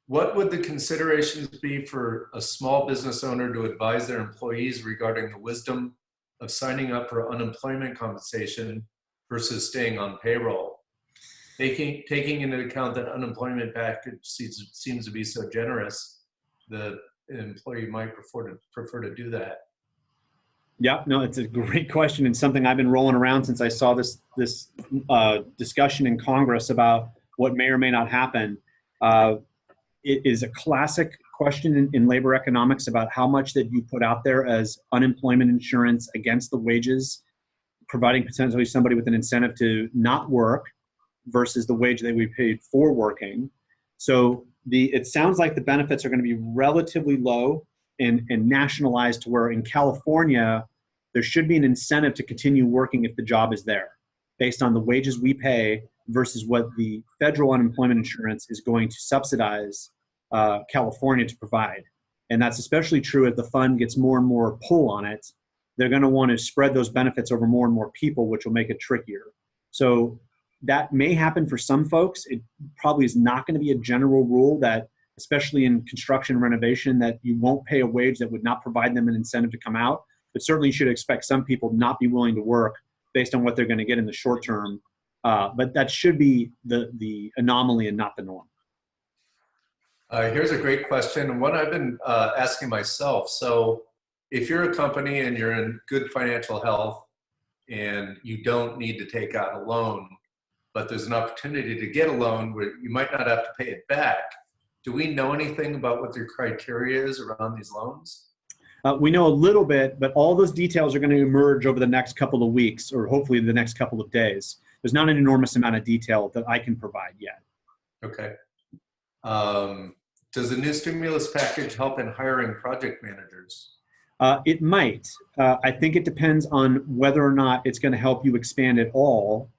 what would the considerations be for a small business owner to advise their employees regarding the wisdom of signing up for unemployment compensation versus staying on payroll? Taking into account that unemployment package seems to be so generous, the employee might prefer to do that. Yeah, no, it's a great question and something I've been rolling around since I saw this discussion in Congress about what may or may not happen. It is a classic question in labor economics about how much that you put out there as unemployment insurance against the wages, providing potentially somebody with an incentive to not work versus the wage that we paid for working. So it sounds like the benefits are going to be relatively low and nationalized to where in California, there should be an incentive to continue working if the job is there based on the wages we pay versus what the federal unemployment insurance is going to subsidize California to provide. And that's especially true as the fund gets more and more pull on it. They're going to want to spread those benefits over more and more people, which will make it trickier. So that may happen for some folks. It probably is not going to be a general rule that, especially in construction and renovation, that you won't pay a wage that would not provide them an incentive to come out. But certainly you should expect some people not be willing to work based on what they're going to get in the short term. But that should be the anomaly and not the norm. Here's a great question, and one I've been asking myself. So if you're a company and you're in good financial health and you don't need to take out a loan, but there's an opportunity to get a loan where you might not have to pay it back, do we know anything about what their criteria is around these loans? We know a little bit, but all those details are going to emerge over the next couple of weeks, or hopefully the next couple of days. There's not an enormous amount of detail that I can provide yet. Okay. Does the new stimulus package help in hiring project managers? It might. I think it depends on whether or not it's going to help you expand at all,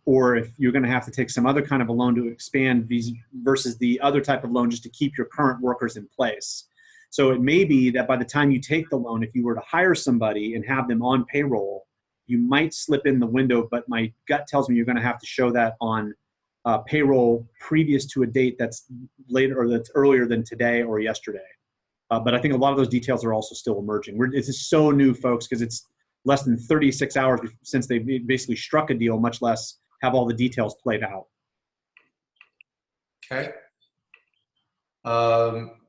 or if you're going to have to take some other kind of a loan to expand versus the other type of loan just to keep your current workers in place. So it may be that by the time you take the loan, if you were to hire somebody and have them on payroll, you might slip in the window, but my gut tells me you're going to have to show that on payroll previous to a date that's later or that's earlier than today or yesterday. But I think a lot of those details are also still emerging. It's just so new, folks, because it's less than 36 hours since they basically struck a deal, much less have all the details played out. Okay.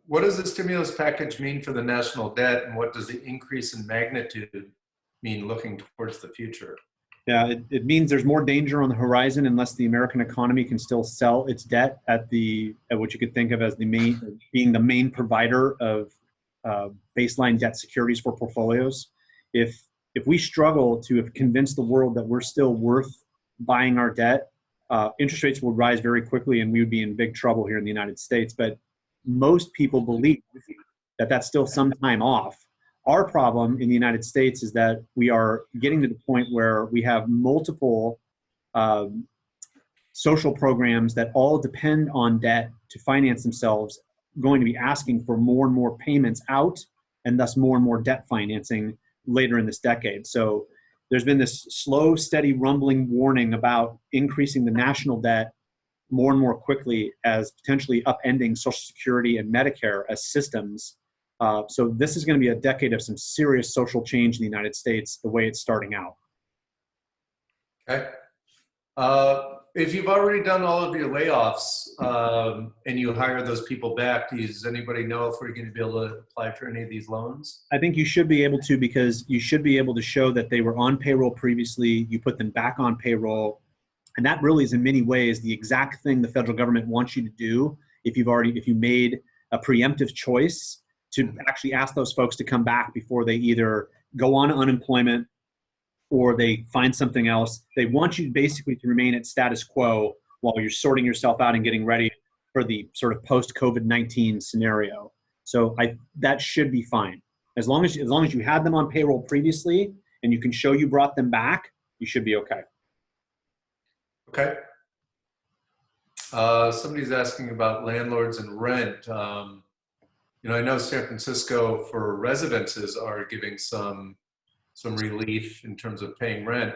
What does the stimulus package mean for the national debt, and what does the increase in magnitude mean looking towards the future? Yeah, it means there's more danger on the horizon unless the American economy can still sell its debt at what you could think of as being the main provider of baseline debt securities for portfolios. If we struggle to have convinced the world that we're still worth buying our debt, interest rates will rise very quickly and we would be in big trouble here in the United States. But most people believe that that's still some time off. Our problem in the United States is that we are getting to the point where we have multiple social programs that all depend on debt to finance themselves, going to be asking for more and more payments out and thus more and more debt financing later in this decade. So there's been this slow, steady rumbling warning about increasing the national debt more and more quickly as potentially upending Social Security and Medicare as systems. So this is going to be a decade of some serious social change in the United States, the way it's starting out. Okay. If you've already done all of your layoffs and you hire those people back, does anybody know if we're going to be able to apply for any of these loans? I think you should be able to, because you should be able to show that they were on payroll previously, you put them back on payroll, and that really is in many ways the exact thing the federal government wants you to do if you made a preemptive choice to actually ask those folks to come back before they either go on unemployment or they find something else. They want you basically to remain at status quo while you're sorting yourself out and getting ready for the sort of post-COVID-19 scenario. So that should be fine. As long as you had them on payroll previously and you can show you brought them back, you should be okay. Okay. Somebody's asking about landlords and rent. I know San Francisco for residences are giving some relief in terms of paying rent.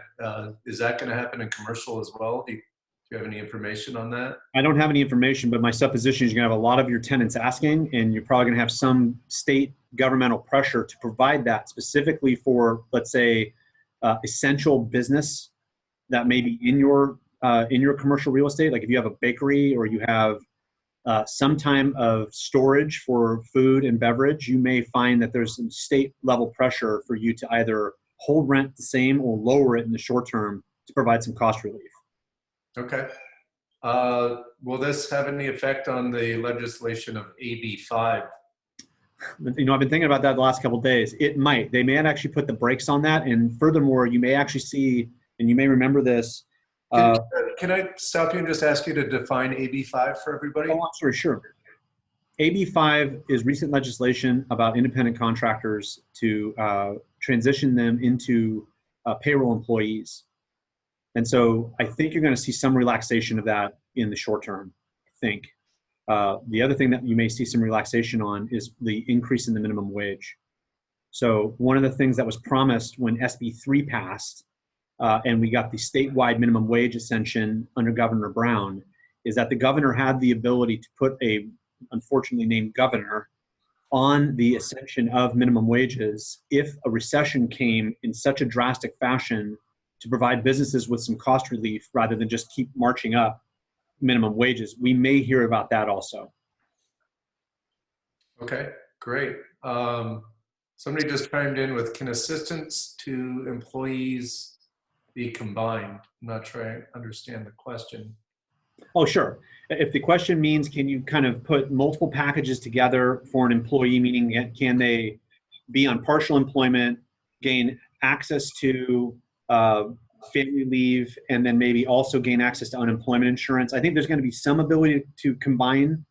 Is that going to happen in commercial as well? Do you have any information on that? I don't have any information, but my supposition is you're going to have a lot of your tenants asking, and you're probably going to have some state governmental pressure to provide that specifically for, let's say, essential business that may be in your commercial real estate. Like if you have a bakery or you have some time of storage for food and beverage, you may find that there's some state level pressure for you to either hold rent the same or lower it in the short term to provide some cost relief. Okay. Will this have any effect on the legislation of AB 5? I've been thinking about that the last couple of days. It might. They may actually put the brakes on that. And furthermore, you may actually see, and you may remember this. can I stop you and just ask you to define AB5 for everybody? Oh, sorry, sure. AB5 is recent legislation about independent contractors to transition them into payroll employees. And so I think you're going to see some relaxation of that in the short term, I think. The other thing that you may see some relaxation on is the increase in the minimum wage. So one of the things that was promised when SB3 passed and we got the statewide minimum wage ascension under Governor Brown is that the governor had the ability to put a unfortunately named governor on the ascension of minimum wages if a recession came in such a drastic fashion to provide businesses with some cost relief rather than just keep marching up minimum wages. We may hear about that also. Okay, great. Somebody just chimed in with, can assistance to employees be combined? I'm not sure I understand the question. Oh, sure. If the question means, can you kind of put multiple packages together for an employee, meaning can they be on partial employment, gain access to family leave, and then maybe also gain access to unemployment insurance? I think there's going to be some ability to combine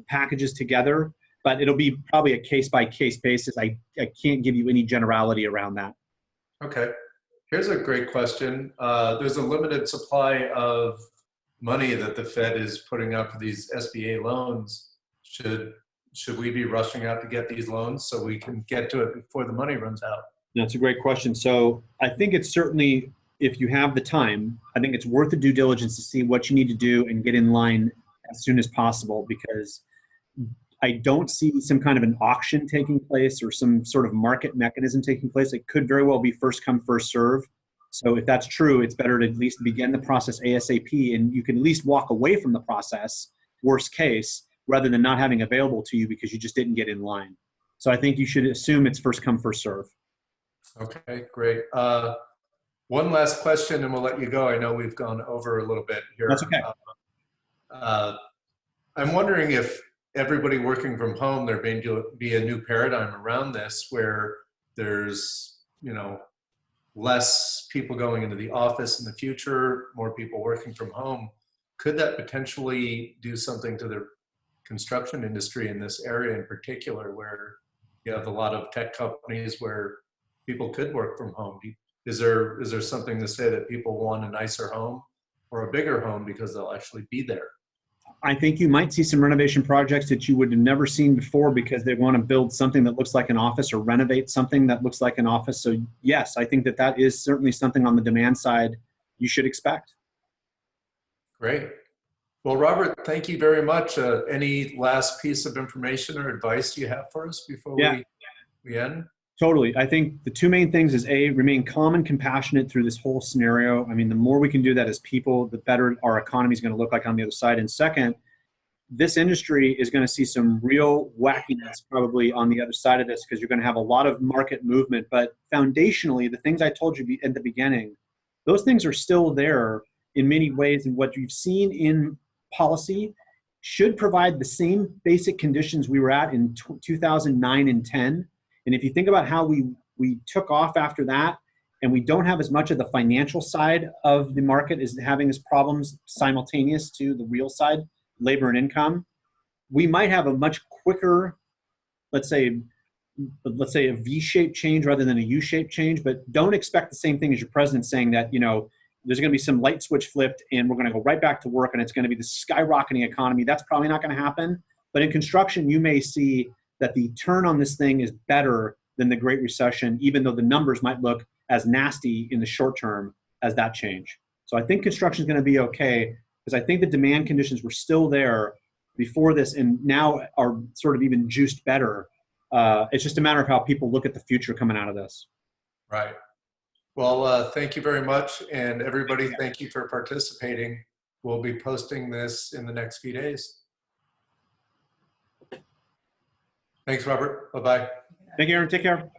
packages together, but it'll be probably a case-by-case basis. I can't give you any generality around that. Okay. Here's a great question. There's a limited supply of money that the Fed is putting up for these SBA loans. Should we be rushing out to get these loans so we can get to it before the money runs out? That's a great question. So I think it's certainly, if you have the time, I think it's worth the due diligence to see what you need to do and get in line as soon as possible, because I don't see some kind of an auction taking place or some sort of market mechanism taking place. It could very well be first come, first serve. So if that's true, it's better to at least begin the process ASAP, and you can at least walk away from the process, worst case, rather than not having available to you because you just didn't get in line. So I think you should assume it's first come, first serve. Okay, great. One last question and we'll let you go. I know we've gone over a little bit here. That's okay. I'm wondering if everybody working from home, there may be a new paradigm around this where there's, less people going into the office in the future, more people working from home. Could that potentially do something to the construction industry in this area in particular, where you have a lot of tech companies where people could work from home? Is there something to say that people want a nicer home or a bigger home because they'll actually be there? I think you might see some renovation projects that you would have never seen before because they want to build something that looks like an office or renovate something that looks like an office. So yes, I think that is certainly something on the demand side you should expect. Great. Well, Robert, thank you very much. Any last piece of information or advice you have for us before we end? Totally. I think the two main things is A, remain calm and compassionate through this whole scenario. I mean, the more we can do that as people, the better our economy is going to look like on the other side. And second, this industry is going to see some real wackiness probably on the other side of this because you're going to have a lot of market movement. But foundationally, the things I told you at the beginning, those things are still there in many ways. And what you've seen in policy should provide the same basic conditions we were at in 2009 and 10. And if you think about how we took off after that, and we don't have as much of the financial side of the market as having its problems simultaneous to the real side, labor and income, we might have a much quicker, let's say a V-shaped change rather than a U-shaped change. But don't expect the same thing as your president saying that, there's going to be some light switch flipped and we're going to go right back to work and it's going to be the skyrocketing economy. That's probably not going to happen. But in construction, you may see that the turn on this thing is better than the Great Recession, even though the numbers might look as nasty in the short term as that change. So I think construction is going to be okay because I think the demand conditions were still there before this and now are sort of even juiced better. It's just a matter of how people look at the future coming out of this. Right. Well, thank you very much. And everybody, thank you for participating. We'll be posting this in the next few days. Thanks, Robert. Bye-bye. Thank you, Aaron. Take care.